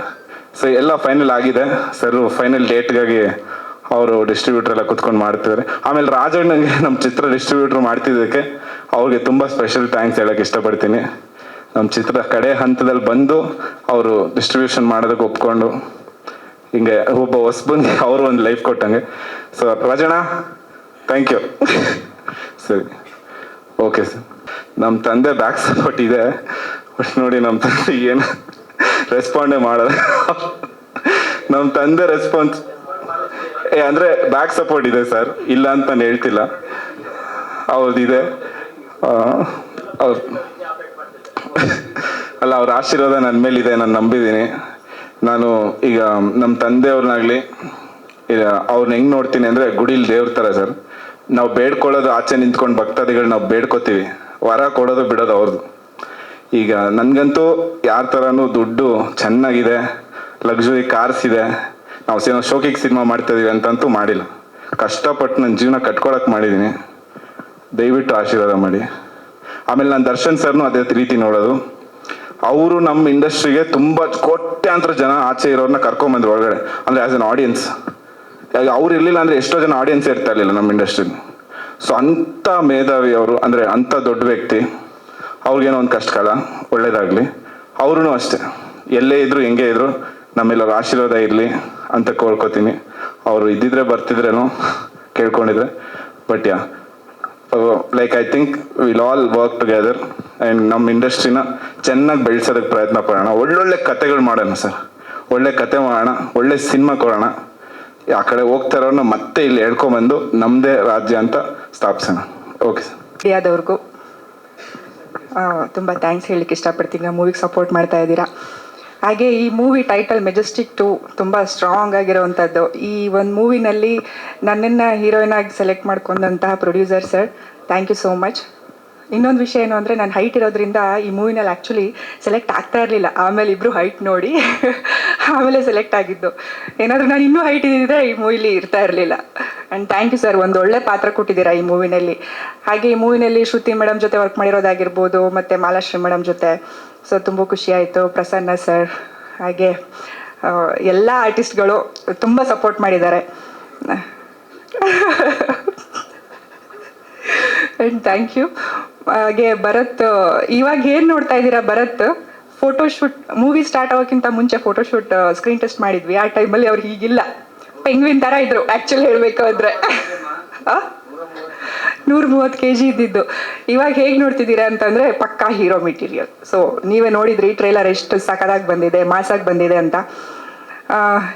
Speaker 5: ಸೊ ಎಲ್ಲ ಫೈನಲ್ ಆಗಿದೆ ಸರ್. ಫೈನಲ್ ಡೇಟ್ಗಾಗಿ ಅವರು ಡಿಸ್ಟ್ರಿಬ್ಯೂಟರ್ ಎಲ್ಲ ಕುತ್ಕೊಂಡು ಮಾಡ್ತಿದ್ದಾರೆ. ಆಮೇಲೆ ರಾಜಣ್ಣಗೆ ನಮ್ಮ ಚಿತ್ರ ಡಿಸ್ಟ್ರಿಬ್ಯೂಟ್ರ್ ಮಾಡ್ತಿದ್ದಕ್ಕೆ ಅವ್ರಿಗೆ ತುಂಬ ಸ್ಪೆಷಲ್ ಥ್ಯಾಂಕ್ಸ್ ಹೇಳೋಕ್ಕೆ ಇಷ್ಟಪಡ್ತೀನಿ. ನಮ್ಮ ಚಿತ್ರ ಕಡೆ ಹಂತದಲ್ಲಿ ಬಂದು ಅವರು ಡಿಸ್ಟ್ರಿಬ್ಯೂಷನ್ ಮಾಡೋದಕ್ಕೆ ಒಪ್ಕೊಂಡು, ಹಿಂಗೆ ಒಬ್ಬ ಹೊಸಬಂಗೆ ಅವರು ಒಂದು ಲೈಫ್ ಕೊಟ್ಟಂಗೆ. So Rajanna thank you. ಸರಿ, ಓಕೆ ಸರ್. ನಮ್ಮ ತಂದೆ ಬ್ಯಾಕ್ ಸಪೋರ್ಟ್ ಇದೆ, ಬಟ್ ನೋಡಿ ನಮ್ಮ ತಂದೆ ಏನು ರೆಸ್ಪಾಂಡೇ ಮಾಡೋದು. ನಮ್ಮ ತಂದೆ ರೆಸ್ಪಾನ್ಸ್ ಅಂದರೆ ಬ್ಯಾಕ್ ಸಪೋರ್ಟ್ ಇದೆ ಸರ್, ಇಲ್ಲ ಅಂತ ನಾನು ಹೇಳ್ತಿಲ್ಲ, ಅವ್ರದ್ದಿದೆ. ಅವ್ರ ಅಲ್ಲ, ಅವ್ರ ಆಶೀರ್ವಾದ ನನ್ನ ಮೇಲಿದೆ, ನಾನು ನಂಬಿದ್ದೀನಿ. ನಾನು ಈಗ ನಮ್ಮ ತಂದೆಯವ್ರನ್ನಾಗಲಿ ಅವ್ರನ್ನ ಹೆಂಗೆ ನೋಡ್ತೀನಿ ಅಂದರೆ ಗುಡಿಲಿ ದೇವ್ರ ಥರ ಸರ್. ನಾವು ಬೇಡ್ಕೊಳ್ಳೋದು ಆಚೆ ನಿಂತ್ಕೊಂಡು ಭಕ್ತಾದಿಗಳು ನಾವು ಬೇಡ್ಕೋತೀವಿ, ವರ ಕೊಡೋದು ಬಿಡೋದು ಅವ್ರದ್ದು. ಈಗ ನನಗಂತೂ ಯಾರ ಥರನೂ ದುಡ್ಡು ಚೆನ್ನಾಗಿದೆ, ಲಕ್ಸುರಿ ಕಾರ್ಸ್ ಇದೆ, ನಾವು ಶೋಕಿಗೆ ಸಿನಿಮಾ ಮಾಡ್ತಾಯಿದ್ದೀವಿ ಅಂತಂತೂ ಮಾಡಿಲ್ಲ. ಕಷ್ಟಪಟ್ಟು ನನ್ನ ಜೀವನ ಕಟ್ಕೊಳಕ್ಕೆ ಮಾಡಿದ್ದೀನಿ. ದಯವಿಟ್ಟು ಆಶೀರ್ವಾದ ಮಾಡಿ. ಆಮೇಲೆ ನಾನು ದರ್ಶನ್ ಸರ್ನು ಅದೇ ರೀತಿ ನೋಡೋದು. ಅವರು ನಮ್ಮ ಇಂಡಸ್ಟ್ರಿಗೆ ತುಂಬ ಕೋಟ್ಯಾಂತರ ಜನ ಆಚೆ ಇರೋರನ್ನ ಕರ್ಕೊಂಬಂದ್ರು ಒಳಗಡೆ, ಅಂದರೆ ಆ್ಯಸ್ ಅನ್ ಆಡಿಯನ್ಸ್. ಅವ್ರು ಇರಲಿಲ್ಲ ಅಂದರೆ ಎಷ್ಟೋ ಜನ ಆಡಿಯನ್ಸ್ ಇರ್ತಾ ಇರಲಿಲ್ಲ ನಮ್ಮ ಇಂಡಸ್ಟ್ರಿಗೆ. ಸೊ ಅಂಥ ಮೇಧಾವಿ ಅವರು, ಅಂದರೆ ಅಂಥ ದೊಡ್ಡ ವ್ಯಕ್ತಿ. ಅವ್ರಿಗೇನೋ ಒಂದು ಕಷ್ಟ ಕಾಲ, ಒಳ್ಳೇದಾಗಲಿ. ಅವ್ರೂ ಅಷ್ಟೇ, ಎಲ್ಲೇ ಇದ್ರು ಹೆಂಗೆ ಇದ್ರು ನಮ್ಮೆಲ್ಲರ ಆಶೀರ್ವಾದ ಇರಲಿ ಅಂತ ಕೋಳ್ಕೊತೀನಿ. ಅವರು ಇದ್ದಿದ್ರೆ ಬರ್ತಿದ್ರೇನೋ ಕೇಳ್ಕೊಂಡಿದ್ರೆ. But yeah, like I think will all work together and ನಮ್ಮ ಇಂಡಸ್ಟ್ರಿನ ಚೆನ್ನಾಗಿ ಬೆಳೆಸೋದಕ್ಕೆ ಪ್ರಯತ್ನ ಪಡೋಣ. ಒಳ್ಳೊಳ್ಳೆ ಕತೆಗಳು ಮಾಡೋಣ ಸರ್, ಒಳ್ಳೆ ಕತೆ ಮಾಡೋಣ, ಒಳ್ಳೆ ಸಿನಿಮಾ ಕೊಡೋಣ. ಆ ಕಡೆ ಹೋಗ್ತಾ ಇರೋನ್ನ ಮತ್ತೆ ಇಲ್ಲಿ ಹೇಳ್ಕೊಂಬಂದು ನಮ್ಮದೇ ರಾಜ್ಯ ಅಂತ ಸ್ಥಾಪಿಸೋಣ. Okay sir.
Speaker 6: ಇಂಡಿಯಾದವ್ರಿಗೂ ತುಂಬ ಥ್ಯಾಂಕ್ಸ್ ಹೇಳಲಿಕ್ಕೆ ಇಷ್ಟಪಡ್ತೀನಿ. ನಾವು ಮೂವಿಗೆ ಸಪೋರ್ಟ್ ಮಾಡ್ತಾ ಇದ್ದೀರಾ. ಹಾಗೆ ಈ ಮೂವಿ ಟೈಟಲ್ ಮೆಜೆಸ್ಟಿಕ್ 2 ತುಂಬ ಸ್ಟ್ರಾಂಗ್ ಆಗಿರೋವಂಥದ್ದು. ಈ ಒಂದು ಮೂವಿನಲ್ಲಿ ನನ್ನನ್ನು ಹೀರೋಯಿನ್ ಆಗಿ ಸೆಲೆಕ್ಟ್ ಮಾಡ್ಕೊಂಡಂತಹ producer sir, thank you so much. ಇನ್ನೊಂದು ವಿಷಯ ಏನು ಅಂದರೆ, ನಾನು ಹೈಟ್ ಇರೋದ್ರಿಂದ ಈ ಮೂವಿನಲ್ಲಿ ಆ್ಯಕ್ಚುಲಿ ಸೆಲೆಕ್ಟ್ ಆಗ್ತಾ ಇರಲಿಲ್ಲ. ಆಮೇಲೆ ಇಬ್ಬರು ಹೈಟ್ ನೋಡಿ ಆಮೇಲೆ ಸೆಲೆಕ್ಟ್ ಆಗಿದ್ದು. ಏನಾದರೂ ನಾನು ಇನ್ನೂ ಹೈಟ್ ಇದ್ದಿದ್ರೆ ಈ ಮೂವಿಲಿ ಇರ್ತಾ ಇರಲಿಲ್ಲ. ಆ್ಯಂಡ್ ಥ್ಯಾಂಕ್ ಯು ಸರ್, ಒಂದು ಒಳ್ಳೆ ಪಾತ್ರ ಕೊಟ್ಟಿದ್ದೀರಾ ಈ ಮೂವಿನಲ್ಲಿ. ಹಾಗೆ ಈ ಮೂವಿನಲ್ಲಿ ಶ್ರುತಿ ಮೇಡಮ್ ಜೊತೆ ವರ್ಕ್ ಮಾಡಿರೋದಾಗಿರ್ಬೋದು, ಮತ್ತು ಮಾಲಾಶ್ರೀ ಮೇಡಮ್ ಜೊತೆ. ಸೊ ತುಂಬ ಖುಷಿಯಾಯಿತು. ಪ್ರಸನ್ನ ಸರ್, ಹಾಗೆ ಎಲ್ಲ ಆರ್ಟಿಸ್ಟ್ಗಳು ತುಂಬ ಸಪೋರ್ಟ್ ಮಾಡಿದ್ದಾರೆ. And thank you. ಹಾಗೆ ಭರತ್, ಇವಾಗ ಏನು ನೋಡ್ತಾ ಇದ್ದೀರಾ, ಭರತ್ ಫೋಟೋಶೂಟ್ ಮೂವಿ ಸ್ಟಾರ್ಟ್ ಆಗೋಕ್ಕಿಂತ ಮುಂಚೆ ಫೋಟೋಶೂಟ್ ಸ್ಕ್ರೀನ್ ಟೆಸ್ಟ್ ಮಾಡಿದ್ವಿ. ಆ ಟೈಮಲ್ಲಿ ಅವ್ರು ಹೀಗಿಲ್ಲ, ಪೆಂಗ್ವಿನ್ ಥರ ಇದ್ರು ಆ್ಯಕ್ಚುಲಿ ಹೇಳಬೇಕು ಅಂದರೆ. 130 kg ಇದ್ದಿದ್ದು. ಇವಾಗ ಹೇಗೆ ನೋಡ್ತಿದ್ದೀರಾ ಅಂತಂದರೆ ಪಕ್ಕಾ ಹೀರೋ ಮೆಟೀರಿಯಲ್. ಸೊ ನೀವೇ ನೋಡಿದ್ರಿ ಟ್ರೈಲರ್ ಎಷ್ಟು ಸಖತ್ತಾಗಿ ಬಂದಿದೆ, ಮಾಸಾಗಿ ಬಂದಿದೆ ಅಂತ.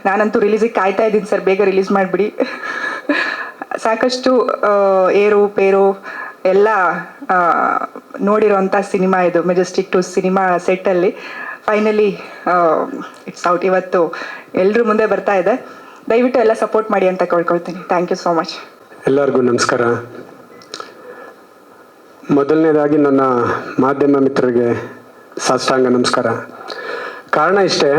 Speaker 6: ನಾನಂತೂ ರಿಲೀಸಿಗೆ ಕಾಯ್ತಾ ಇದ್ದೀನಿ ಸರ್, ಬೇಗ ರಿಲೀಸ್ ಮಾಡಿಬಿಡಿ. ಸಾಕಷ್ಟು ಏರು ಪೇರು ಎಲ್ಲ ನೋಡಿರೋಂಥ ಸಿನಿಮಾ ಇದು. ಮೆಜೆಸ್ಟಿಕ್ 2 ಸಿನಿಮಾ ಸೆಟ್ಟಲ್ಲಿ ಫೈನಲಿ ಇಟ್ಸ್ ಔಟ್. ಇವತ್ತು ಎಲ್ಲರೂ ಮುಂದೆ ಬರ್ತಾ ಇದೆ. ದಯವಿಟ್ಟು ಎಲ್ಲ ಸಪೋರ್ಟ್ ಮಾಡಿ ಅಂತ ಕೇಳ್ಕೊಳ್ತೀನಿ. Thank you so much.
Speaker 7: ಎಲ್ಲರಿಗೂ ನಮಸ್ಕಾರ. ಮೊದಲನೇದಾಗಿ ನನ್ನ ಮಾಧ್ಯಮ ಮಿತ್ರರಿಗೆ ಸಾಷ್ಟಾಂಗ ನಮಸ್ಕಾರ. ಕಾರಣ ಇಷ್ಟೇ,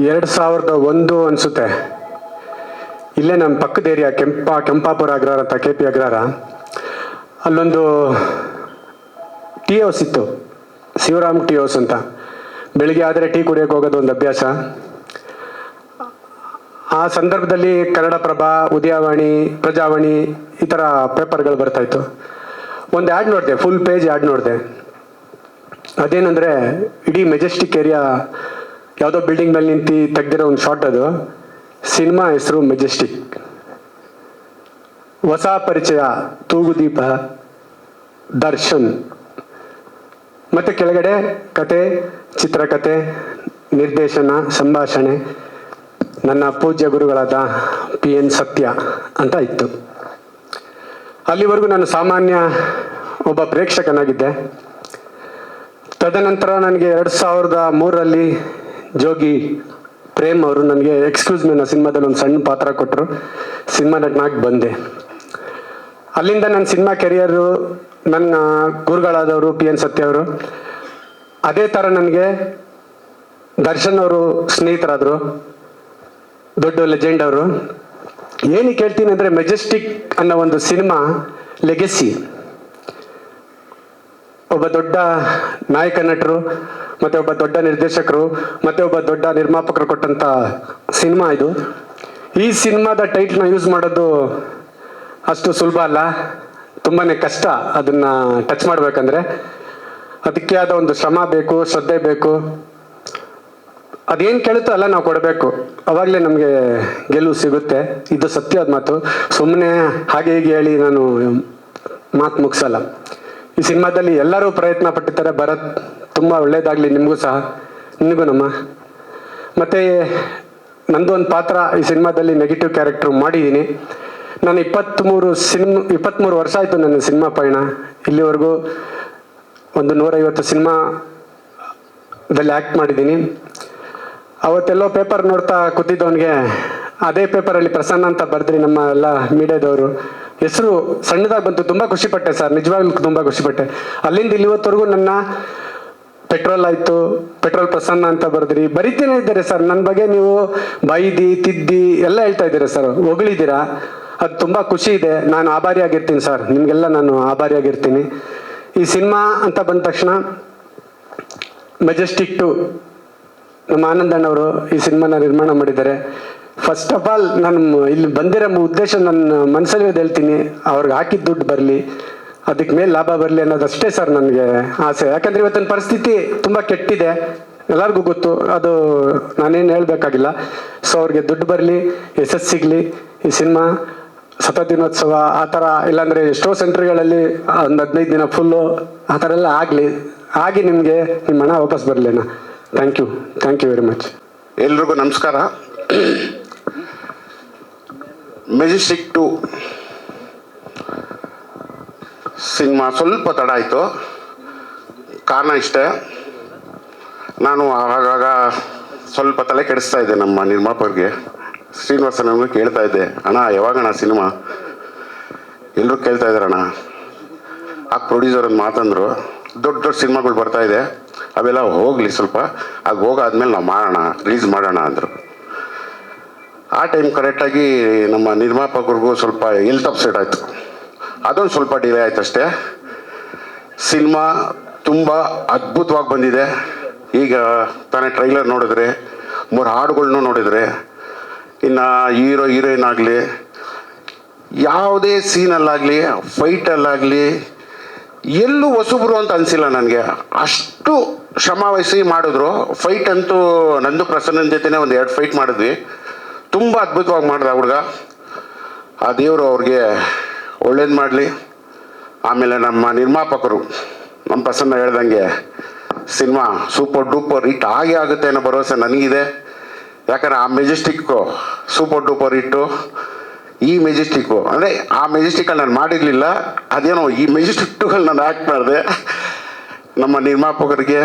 Speaker 7: 2001 ಅನಿಸುತ್ತೆ, ಇಲ್ಲೇ ನಮ್ಮ ಪಕ್ಕದ ಏರಿಯಾ ಕೆಂಪಾಪುರ ಅಗ್ರಹಾರ ಅಂತ, KP ಅಗ್ರಹಾರ, ಅಲ್ಲೊಂದು ಟೀ ಹೌಸ್ ಇತ್ತು, ಶಿವರಾಮ್ ಟೀ ಹೌಸ್ ಅಂತ. ಬೆಳಿಗ್ಗೆ ಆದರೆ ಟೀ ಕುಡಿಯೋಕೆ ಹೋಗೋದು ಒಂದು ಅಭ್ಯಾಸ. ಆ ಸಂದರ್ಭದಲ್ಲಿ ಕನ್ನಡಪ್ರಭ, ಉದಯವಾಣಿ, ಪ್ರಜಾವಾಣಿ ಈ ಥರ ಪೇಪರ್ಗಳು ಬರ್ತಾಯಿತ್ತು. ಒಂದು ಆ್ಯಡ್ ನೋಡಿದೆ, ಫುಲ್ ಪೇಜ್ ಆ್ಯಡ್ ನೋಡಿದೆ. ಅದೇನೆಂದರೆ, ಇಡೀ ಮೆಜೆಸ್ಟಿಕ್ ಏರಿಯಾ ಯಾವುದೋ ಬಿಲ್ಡಿಂಗ್ ಮೇಲೆ ನಿಂತು ತೆಗೆದಿರೋ ಒಂದು ಶಾಟ್. ಅದು ಸಿನಿಮಾ ಹೆಸರು ಮೆಜೆಸ್ಟಿಕ್. ಹೊಸ ಪರಿಚಯ ತೂಗುದೀಪ, ದರ್ಶನ್. ಮತ್ತು ಕೆಳಗಡೆ ಕತೆ, ಚಿತ್ರಕಥೆ, ನಿರ್ದೇಶನ, ಸಂಭಾಷಣೆ ನನ್ನ ಪೂಜ್ಯ ಗುರುಗಳಾದ PN ಸತ್ಯ ಅಂತ ಇತ್ತು. ಅಲ್ಲಿವರೆಗೂ ನಾನು ಸಾಮಾನ್ಯ ಒಬ್ಬ ಪ್ರೇಕ್ಷಕನಾಗಿದ್ದೆ. ತದನಂತರ ನನಗೆ 2003ರಲ್ಲಿ ಜೋಗಿ ಪ್ರೇಮ್ ಅವರು ನನಗೆ ಎಕ್ಸ್ಕ್ಯೂಸ್ ಮೀ ಅನ್ನೋ ಸಿನಿಮಾದಲ್ಲಿ ಒಂದು ಸಣ್ಣ ಪಾತ್ರ ಕೊಟ್ಟರು. ಸಿನಿಮಾ ನಟನಾಗಿ ಬಂದೆ. ಅಲ್ಲಿಂದ ನನ್ನ ಸಿನಿಮಾ ಕೆರಿಯರು, ನನ್ನ ಗುರುಗಳಾದವರು PN ಸತ್ಯ ಅವರು. ಅದೇ ಥರ ನನಗೆ ದರ್ಶನ್ ಅವರು ಸ್ನೇಹಿತರಾದರು, ದೊಡ್ಡ ಲೆಜೆಂಡ್ ಅವರು. ಏನಕ್ಕೆ ಹೇಳ್ತೀನಿ ಅಂದರೆ, ಮೆಜೆಸ್ಟಿಕ್ ಅನ್ನೋ ಒಂದು ಸಿನಿಮಾ ಲೆಗೆಸಿ. ಒಬ್ಬ ದೊಡ್ಡ ನಾಯಕ ನಟರು, ಮತ್ತು ಒಬ್ಬ ದೊಡ್ಡ ನಿರ್ದೇಶಕರು, ಮತ್ತು ಒಬ್ಬ ದೊಡ್ಡ ನಿರ್ಮಾಪಕರು ಕೊಟ್ಟಂಥ ಸಿನಿಮಾ ಇದು. ಈ ಸಿನಿಮಾದ ಟೈಟ್ಲ್ನ ಯೂಸ್ ಮಾಡೋದು ಅಷ್ಟು ಸುಲಭ ಅಲ್ಲ, ತುಂಬಾ ಕಷ್ಟ. ಅದನ್ನು ಟಚ್ ಮಾಡಬೇಕಂದ್ರೆ ಅದಕ್ಕೆ ಆದ ಒಂದು ಶ್ರಮ ಬೇಕು, ಶ್ರದ್ಧೆ ಬೇಕು. ಅದೇನು ಕೇಳುತ್ತೋ ಅಲ್ಲ ನಾವು ಕೊಡಬೇಕು, ಅವಾಗಲೇ ನಮಗೆ ಗೆಲುವು ಸಿಗುತ್ತೆ. ಇದು ಸತ್ಯವಾದ ಮಾತು. ಸುಮ್ಮನೆ ಹಾಗೆ ಹೀಗೆ ಹೇಳಿ ನಾನು ಮಾತು ಮುಗಿಸಲ್ಲ. ಈ ಸಿನಿಮಾದಲ್ಲಿ ಎಲ್ಲರೂ ಪ್ರಯತ್ನ ಪಟ್ಟಿದ್ದಾರೆ. ಭರತ್, ತುಂಬ ಒಳ್ಳೇದಾಗಲಿ ನಿಮಗೂ ಸಹ. ನಿನಗೂನಮ್ಮ. ಮತ್ತು ನಂದು ಒಂದು ಪಾತ್ರ ಈ ಸಿನಿಮಾದಲ್ಲಿ ನೆಗೆಟಿವ್ ಕ್ಯಾರೆಕ್ಟ್ರು ಮಾಡಿದ್ದೀನಿ. ನಾನು 23 ವರ್ಷ ಆಯಿತು ನನ್ನ ಸಿನಿಮಾ ಪಯಣ. ಇಲ್ಲಿವರೆಗೂ ಒಂದು 150 ಸಿನಿಮಾದಲ್ಲಿ ಆ್ಯಕ್ಟ್ ಮಾಡಿದ್ದೀನಿ. ಅವತ್ತೆಲ್ಲೋ ಪೇಪರ್ ನೋಡ್ತಾ ಕೂತಿದ್ದವನಿಗೆ ಅದೇ ಪೇಪರಲ್ಲಿ ಪ್ರಸನ್ನ ಅಂತ ಬರೆದ್ರಿ ನಮ್ಮ ಎಲ್ಲ ಮೀಡಿಯಾದವರು. ಹೆಸರು ಸಣ್ಣದಾಗಿ ಬಂತು, ತುಂಬ ಖುಷಿಪಟ್ಟೆ ಸರ್, ನಿಜವಾಗ್ಲೂ ತುಂಬ ಖುಷಿಪಟ್ಟೆ. ಅಲ್ಲಿಂದ ಇಲ್ಲಿವತ್ತರೆಗೂ ನನ್ನ ಪೆಟ್ರೋಲ್ ಆಯಿತು, ಪೆಟ್ರೋಲ್ ಪ್ರಸನ್ನ ಅಂತ ಬರೆದ್ರಿ, ಬರಿತೇನೆ ಇದ್ದಾರೆ ಸರ್. ನನ್ನ ಬಗ್ಗೆ ನೀವು ಬೈದಿ ತಿದ್ದಿ ಎಲ್ಲ ಹೇಳ್ತಾ ಇದ್ದೀರಾ ಸರ್, ಹೊಗಳಿದ್ದೀರಾ. ಅದು ತುಂಬ ಖುಷಿ ಇದೆ. ನಾನು ಆಭಾರಿಯಾಗಿರ್ತೀನಿ ಸರ್, ನಿಮಗೆಲ್ಲ ನಾನು ಆಭಾರಿಯಾಗಿರ್ತೀನಿ. ಈ ಸಿನಿಮಾ ಅಂತ ಬಂದ ತಕ್ಷಣ ಮೆಜೆಸ್ಟಿಕ್ 2 ನಮ್ಮ ಆನಂದಣ್ಣವರು ಈ ಸಿನಿಮಾನ ನಿರ್ಮಾಣ ಮಾಡಿದ್ದಾರೆ. ಫಸ್ಟ್ ಆಫ್ ಆಲ್ ನಾನು ಇಲ್ಲಿ ಬಂದಿರೋ ಉದ್ದೇಶ ನನ್ನ ಮನಸ್ಸಲ್ಲಿ ಹೇಳ್ತೀನಿ, ಅವ್ರಿಗೆ ಹಾಕಿದ ದುಡ್ಡು ಬರಲಿ, ಅದಕ್ಕೆ ಮೇಲೆ ಲಾಭ ಬರಲಿ ಅನ್ನೋದಷ್ಟೇ ಸರ್ ನನಗೆ ಆಸೆ. ಯಾಕಂದರೆ ಇವತ್ತಿನ ಪರಿಸ್ಥಿತಿ ತುಂಬ ಕೆಟ್ಟಿದೆ, ಎಲ್ಲರಿಗೂ ಗೊತ್ತು, ಅದು ನಾನೇನು ಹೇಳಬೇಕಾಗಿಲ್ಲ. ಸೊ ಅವ್ರಿಗೆ ದುಡ್ಡು ಬರಲಿ, ಯಶಸ್ಸು ಸಿಗಲಿ, ಈ ಸಿನಿಮಾ ದಿನೋತ್ಸವ ಆ ಥರ, ಇಲ್ಲಾಂದರೆ ಎಷ್ಟೋ ಸೆಂಟ್ರ್ಗಳಲ್ಲಿ ಒಂದು 15 ದಿನ ಫುಲ್ಲು ಆ ಥರ ಎಲ್ಲ ಆಗಲಿ, ಆಗಿ ನಿಮಗೆ ನಿಮ್ಮ ಹಣ ವಾಪಸ್ ಬರಲಿನ. Thank you very much.
Speaker 8: ಎಲ್ರಿಗೂ ನಮಸ್ಕಾರ. ಮೆಜೆಸ್ಟಿಕ್ 2 ಸಿನಿಮಾ ಸ್ವಲ್ಪ ತಡ ಆಯಿತು. ಕಾರಣ ಇಷ್ಟೇ, ನಾನು ಆಗಾಗ ಸ್ವಲ್ಪ ತಲೆ ಕೆಡಿಸ್ತಾ ಇದ್ದೆ ನಮ್ಮ ನಿರ್ಮಾಪಕರಿಗೆ. ಶ್ರೀನಿವಾಸನ್ ಅವ್ರಿಗೆ ಕೇಳ್ತಾ ಇದ್ದೆ, ಅಣ್ಣ ಯಾವಾಗಣ್ಣ ಸಿನಿಮಾ? ಎಲ್ಲರೂ ಕೇಳ್ತಾ ಇದ್ದಾರಣ್ಣ. ಆ ಪ್ರೊಡ್ಯೂಸರ್ ಒಂದು ಮಾತಂದರು, ದೊಡ್ಡ ದೊಡ್ಡ ಸಿನಿಮಾಗಳು ಬರ್ತಾ ಇದೆ, ಅವೆಲ್ಲ ಹೋಗಲಿ ಸ್ವಲ್ಪ, ಅದು ಹೋಗಾದ್ಮೇಲೆ ನಾವು ಮಾಡೋಣ, ರಿಲೀಸ್ ಮಾಡೋಣ ಅಂದರು. ಆ ಟೈಮ್ ಕರೆಕ್ಟಾಗಿ ನಮ್ಮ ನಿರ್ಮಾಪಕರಿಗೂ ಸ್ವಲ್ಪ ಹೆಲ್ತ್ ಅಪ್ಸೆಟ್ ಆಯಿತು. ಅದೊಂದು ಸ್ವಲ್ಪ ಡಿಲೇ ಆಯ್ತು ಅಷ್ಟೇ. ಸಿನಿಮಾ ತುಂಬ ಅದ್ಭುತವಾಗಿ ಬಂದಿದೆ. ಈಗ ತಾನೇ ಟ್ರೈಲರ್ ನೋಡಿದ್ರೆ, 3 ಹಾಡುಗಳ್ನೂ ನೋಡಿದರೆ, ಇನ್ನು ಹೀರೋಯಿನ್ ಆಗಲಿ, ಯಾವುದೇ ಸೀನಲ್ಲಾಗಲಿ, ಫೈಟಲ್ಲಾಗಲಿ ಎಲ್ಲೂ ಹೊಸಬ್ರು ಅಂತ ಅನಿಸಿಲ್ಲ ನನಗೆ. ಅಷ್ಟು ಶ್ರಮ ವಹಿಸಿ ಮಾಡಿದ್ರು. ಫೈಟ್ ಅಂತೂ ನಂದು ಪ್ರಸನ್ನನ ಜೊತೆನೇ ಒಂದು 2 ಫೈಟ್ ಮಾಡಿದ್ವಿ. ತುಂಬ ಅದ್ಭುತವಾಗಿ ಮಾಡಿದ ಹುಡುಗ. ಆ ದೇವರು ಅವ್ರಿಗೆ ಒಳ್ಳೇದು ಮಾಡಲಿ. ಆಮೇಲೆ ನಮ್ಮ ನಿರ್ಮಾಪಕರು, ನಮ್ಮ ಪ್ರಸನ್ನ ಹೇಳ್ದಂಗೆ ಸಿನಿಮಾ ಸೂಪರ್ ಡೂಪರ್ ಹಿಟ್ ಆಗೇ ಆಗುತ್ತೆ ಅನ್ನೋ ಭರವಸೆ ನನಗಿದೆ. ಯಾಕಂದರೆ ಆ ಮೆಜೆಸ್ಟಿಕ್ಕು ಸೂಪರ್ ಡೂಪರ್ ಹಿಟ್ಟು. ಈ ಮೆಜೆಸ್ಟಿಕ್ಕು ಅಂದರೆ ಆ ಮೆಜೆಸ್ಟಿಕಲ್ಲಿ ನಾನು ಮಾಡಿರಲಿಲ್ಲ, ಅದೇನೋ ಈ ಮೆಜೆಸ್ಟಿಕ್ 2 ನಾನು ಆ್ಯಕ್ಟ್ ಮಾಡಿದೆ. ನಮ್ಮ ನಿರ್ಮಾಪಕರಿಗೆ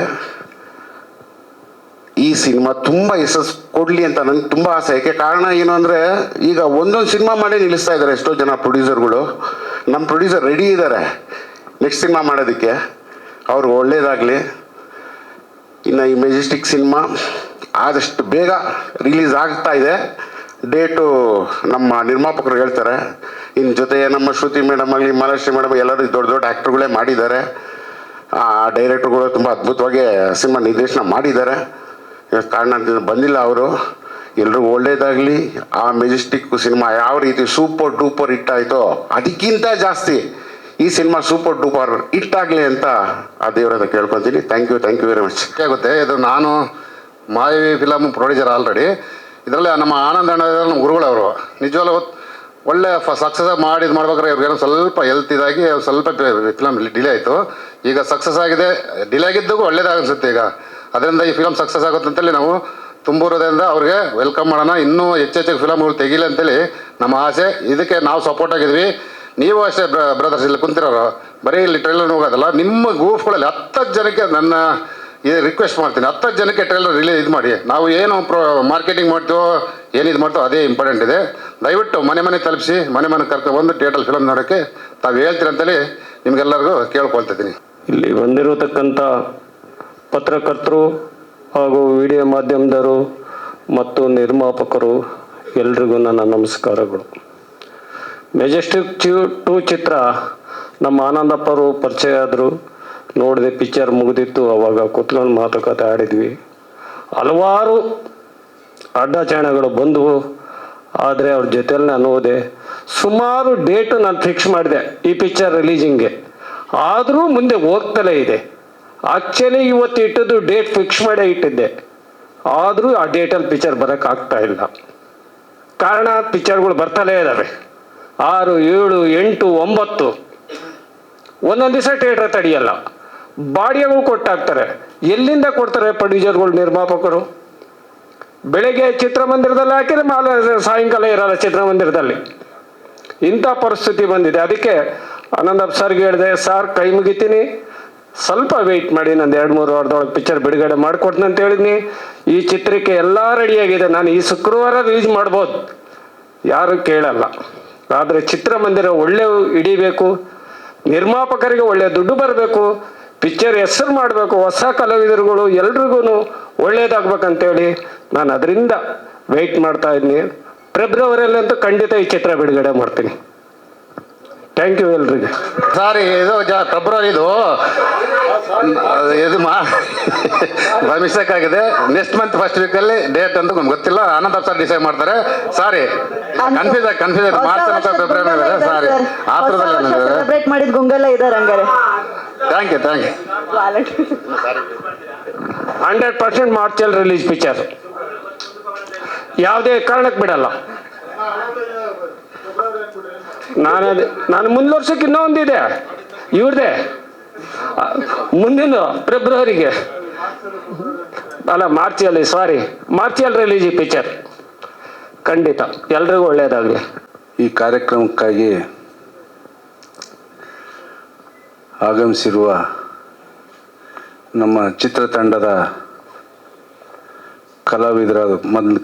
Speaker 8: ಈ ಸಿನಿಮಾ ತುಂಬ ಯಶಸ್ಸು ಕೊಡಲಿ ಅಂತ ನನಗೆ ತುಂಬ ಆಸೆ. ಯಾಕೆ ಕಾರಣ ಏನು ಅಂದರೆ, ಈಗ ಒಂದೊಂದು ಸಿನಿಮಾ ಮಾಡಿ ನಿಲ್ಲಿಸ್ತಾ ಇದ್ದಾರೆ ಎಷ್ಟೋ ಜನ ಪ್ರೊಡ್ಯೂಸರ್ಗಳು. ನಮ್ಮ ಪ್ರೊಡ್ಯೂಸರ್ ರೆಡಿ ಇದ್ದಾರೆ ನೆಕ್ಸ್ಟ್ ಸಿನಿಮಾ ಮಾಡೋದಕ್ಕೆ, ಅವ್ರಿಗೆ ಒಳ್ಳೇದಾಗಲಿ. ಇನ್ನು ಈ ಮೆಜೆಸ್ಟಿಕ್ ಸಿನಿಮಾ ಆದಷ್ಟು ಬೇಗ ರಿಲೀಸ್ ಆಗ್ತಾ ಇದೆ. ಡೇಟು ನಮ್ಮ ನಿರ್ಮಾಪಕರು ಹೇಳ್ತಾರೆ. ಇನ್ನು ಜೊತೆ ನಮ್ಮ ಶ್ರುತಿ ಮೇಡಮ್ ಆಗಲಿ, ಮಹಾಲಕ್ಷ್ಮಿ ಮೇಡಮ್ ಎಲ್ಲರೂ ದೊಡ್ಡ ದೊಡ್ಡ ಆ್ಯಕ್ಟ್ರುಗಳೇ ಮಾಡಿದ್ದಾರೆ. ಆ ಡೈರೆಕ್ಟ್ರುಗಳು ತುಂಬ ಅದ್ಭುತವಾಗಿ ಸಿನಿಮಾ ನಿರ್ದೇಶನ ಮಾಡಿದ್ದಾರೆ. ಕಾರಣ ಬಂದಿಲ್ಲ ಅವರು. ಎಲ್ರಿಗೂ ಒಳ್ಳೇದಾಗಲಿ. ಆ ಮೆಜೆಸ್ಟಿಕ್ ಸಿನಿಮಾ ಯಾವ ರೀತಿ ಸೂಪರ್ ಡೂಪರ್ ಹಿಟ್ ಆಯಿತೋ ಅದಕ್ಕಿಂತ ಜಾಸ್ತಿ ಈ ಸಿನಿಮಾ ಸೂಪರ್ ಡೂಪರ್ ಹಿಟ್ ಆಗಲಿ ಅಂತ ಆ ದೇವರ ಹತ್ರ ಕೇಳ್ಕೊತೀನಿ. Thank you very much.
Speaker 9: ಆಗುತ್ತೆ ಇದು. ನಾನು ಮಾಯವಿ ಫಿಲಮ್ ಪ್ರೊಡ್ಯೂಸರ್ ಆಲ್ರೆಡಿ. ಇದರಲ್ಲಿ ನಮ್ಮ ಆನಂದ ಅಣ್ಣ ನಮ್ಮ ಗುರುಗಳವರು ನಿಜವಾಗ್ಲೂ ಒಳ್ಳೆ ಸಕ್ಸಸ್ ಮಾಡ್ಬೇಕಾದ್ರೆ ಇವ್ರಿಗೇನೋ ಸ್ವಲ್ಪ ಹೆಲ್ತ್ ಇದಾಗಿ ಸ್ವಲ್ಪ ಫಿಲಮ್ ಡಿಲೇ ಆಯಿತು. ಈಗ ಸಕ್ಸಸ್ ಆಗಿದೆ. ಡಿಲೇ ಆಗಿದ್ದಕ್ಕೂ ಒಳ್ಳೇದಾಗನ್ಸುತ್ತೆ ಈಗ. ಅದರಿಂದ ಈ ಫಿಲಮ್ ಸಕ್ಸಸ್ ಆಗುತ್ತೆ ಅಂತೇಳಿ ನಾವು ತುಂಬಿರೋದ್ರಿಂದ ಅವ್ರಿಗೆ ವೆಲ್ಕಮ್ ಮಾಡೋಣ. ಇನ್ನೂ ಹೆಚ್ಚೆಚ್ಚಿಗೆ ಫಿಲಮ್ಗಳು ತೆಗಿಲಿ ಅಂತೇಳಿ ನಮ್ಮ ಆಸೆ. ಇದಕ್ಕೆ ನಾವು ಸಪೋರ್ಟ್ ಆಗಿದ್ವಿ. ನೀವು ಅಷ್ಟೇ ಬ್ರದರ್ಸ್ ಇಲ್ಲಿ ಕುಂತಿರೋರು, ಬರೀ ಇಲ್ಲಿ ಟ್ರೈಲರ್ ಹೋಗೋದಲ್ಲ, ನಿಮ್ಮ ಗ್ರೂಪ್ಗಳಲ್ಲಿ 10 ಜನಕ್ಕೆ ನನ್ನ ರಿಕ್ವೆಸ್ಟ್ ಮಾಡ್ತೀನಿ, 10 ಜನಕ್ಕೆ ಟ್ರೈಲರ್ ರಿಲೀಸ್ ಮಾಡಿ. ನಾವು ಏನು ಮಾರ್ಕೆಟಿಂಗ್ ಮಾಡ್ತೀವೋ ಏನಿದು ಮಾಡ್ತೀವೋ ಅದೇ ಇಂಪಾರ್ಟೆಂಟ್ ಇದೆ. ದಯವಿಟ್ಟು ಮನೆ ತಲುಪಿಸಿ, ಮನೆ ಕರ್ಕೊಬಂದು ಥಿಯೇಟರ್ ಫಿಲಮ್ ನೋಡೋಕ್ಕೆ ತಾವು ಹೇಳ್ತೀರಂತೇಳಿ ನಿಮಗೆಲ್ಲರಿಗೂ ಕೇಳ್ಕೊಳ್ತಿದ್ದೀನಿ.
Speaker 10: ಇಲ್ಲಿ ಬಂದಿರತಕ್ಕಂಥ ಪತ್ರಕರ್ತರು ಹಾಗೂ ವಿಡಿಯೋ ಮಾಧ್ಯಮದವರು ಮತ್ತು ನಿರ್ಮಾಪಕರು ಎಲ್ರಿಗೂ ನನ್ನ ನಮಸ್ಕಾರಗಳು. ಮೆಜೆಸ್ಟಿಕ್ 2 ಚಿತ್ರ ನಮ್ಮ ಆನಂದಪ್ಪರು ಪರಿಚಯ ಆದರು. ನೋಡಿದೆ, ಪಿಕ್ಚರ್ ಮುಗಿದಿತ್ತು. ಅವಾಗ ಕೂತ್ಕೊಂಡು ಮಾತುಕತೆ ಆಡಿದ್ವಿ. ಹಲವಾರು ಅಡ್ಡಾಚರಣೆಗಳು ಬಂದವು. ಆದರೆ ಅವ್ರ ಜೊತೆಯಲ್ಲಿ ನಾನು ಹೋದೆ. ಸುಮಾರು ಡೇಟು ನಾನು ಫಿಕ್ಸ್ ಮಾಡಿದೆ ಈ ಪಿಕ್ಚರ್ ರಿಲೀಸಿಂಗ್ಗೆ. ಆದರೂ ಮುಂದೆ ಹೋಗ್ತಲೇ ಇದೆ. ಆ್ಯಕ್ಚುಲಿ ಇವತ್ತು ಇಟ್ಟಿದ್ದು ಡೇಟ್ ಫಿಕ್ಸ್ ಮಾಡೇ ಇಟ್ಟಿದ್ದೆ. ಆದರೂ ಆ ಡೇಟಲ್ಲಿ ಪಿಕ್ಚರ್ ಬರೋಕ್ಕಾಗ್ತಾ ಇಲ್ಲ. ಕಾರಣ ಪಿಕ್ಚರ್ಗಳು ಬರ್ತಲೇ ಇದ್ದಾವೆ. 6, 7, 8, 9 ಒಂದೊಂದು ದಿವಸ ಥಿಯೇಟ್ರ್ ತಡೆಯಲ್ಲ. ಬಾಡಿಗೆಗಳು ಕೊಟ್ಟಾಗ್ತಾರೆ. ಎಲ್ಲಿಂದ ಕೊಡ್ತಾರೆ ಪ್ರೊಡ್ಯೂಸರ್ಗಳು, ನಿರ್ಮಾಪಕರು? ಬೆಳಗ್ಗೆ ಚಿತ್ರಮಂದಿರದಲ್ಲಿ ಹಾಕಿದ್ರೆ ಸಾಯಂಕಾಲ ಇರಲ್ಲ ಚಿತ್ರಮಂದಿರದಲ್ಲಿ. ಇಂಥ ಪರಿಸ್ಥಿತಿ ಬಂದಿದೆ. ಅದಕ್ಕೆ ಆನಂದಪ್ಪ ಸರ್ಗೆ ಹೇಳಿದೆ, ಸರ್ ಕೈ ಮುಗಿತೀನಿ, ಸ್ವಲ್ಪ ವೆಯ್ಟ್ ಮಾಡಿ, ನಂದು 2-3 ವಾರದೊಳಗೆ ಪಿಕ್ಚರ್ ಬಿಡುಗಡೆ ಮಾಡಿಕೊಡ್ತೀನಿ ಅಂತ ಹೇಳಿದ್ನಿ. ಈ ಚಿತ್ರಕ್ಕೆ ಎಲ್ಲ ರೆಡಿಯಾಗಿದೆ. ನಾನು ಈ ಶುಕ್ರವಾರ ರಿಲೀಸ್ ಮಾಡ್ಬೋದು, ಯಾರು ಕೇಳಲ್ಲ. ಆದರೆ ಚಿತ್ರಮಂದಿರ ಒಳ್ಳೆ ಹಿಡಿಬೇಕು, ನಿರ್ಮಾಪಕರಿಗೆ ಒಳ್ಳೆ ದುಡ್ಡು ಬರಬೇಕು, ಪಿಕ್ಚರ್ ಹೆಸರು ಮಾಡಬೇಕು, ಹೊಸ ಕಲಾವಿದರುಗಳು ಎಲ್ರಿಗೂ ಒಳ್ಳೇದಾಗ್ಬೇಕಂತೇಳಿ ನಾನು ಅದರಿಂದ ವೆಯ್ಟ್ ಮಾಡ್ತಾ ಇದ್ದೀನಿ. ಫೆಬ್ರವರಿಯಲ್ಲಂತೂ ಖಂಡಿತ ಈ ಚಿತ್ರ ಬಿಡುಗಡೆ ಮಾಡ್ತೀನಿ. Thank you ಎಲ್ರಿಗೆ.
Speaker 9: ಸಾರಿ, ಇದು ಫೆಬ್ರವರಿದು ಇದು ಮಿಸ್ಟೇಕ್ ಆಗಿದೆ. ನೆಕ್ಸ್ಟ್ ಮಂತ್ ಫಸ್ಟ್ ವೀಕಲ್ಲಿ ಡೇಟ್ ಅಂತ ನಮ್ಗೆ ಗೊತ್ತಿಲ್ಲ, ಆನಂದ್ ಸರ್ ಡಿಸೈಡ್ ಮಾಡ್ತಾರೆ. ಸಾರಿ, ಕನ್ಫ್ಯೂಸ್ ಮಾರ್ಚ್ ಫೆಬ್ರವರಿ. ಸಾರಿ,
Speaker 3: ಸೆಲೆಬ್ರೇಟ್ ಮಾಡಿದ ಗುಂಗೆಲ್ಲ ಇದ್ದಾರೆ ಹಂಗಾರೆ.
Speaker 9: ಥ್ಯಾಂಕ್ ಯು
Speaker 10: 100% ಮಾರ್ಚಲ್ಲಿ ರಿಲೀಸ್ ಪಿಕ್ಚರ್, ಯಾವುದೇ ಕಾರಣಕ್ಕೆ ಬಿಡಲ್ಲ. ನಾನು ಮುಂದಿನ ವರ್ಷಕ್ಕೆ ಇನ್ನೂ ಒಂದಿದೆ ಇವ್ರದೇ, ಮುಂದಿನ ಫೆಬ್ರವರಿಗೆ ಅಲ್ಲ ಮಾರ್ಚಲ್ಲಿ ರಿಲೀಸ್ ಈ ಪಿಕ್ಚರ್. ಖಂಡಿತ ಎಲ್ರಿಗೂ ಒಳ್ಳೆಯದಾಗಲಿ.
Speaker 11: ಈ ಕಾರ್ಯಕ್ರಮಕ್ಕಾಗಿ ಆಗಮಿಸಿರುವ ನಮ್ಮ ಚಿತ್ರತಂಡದ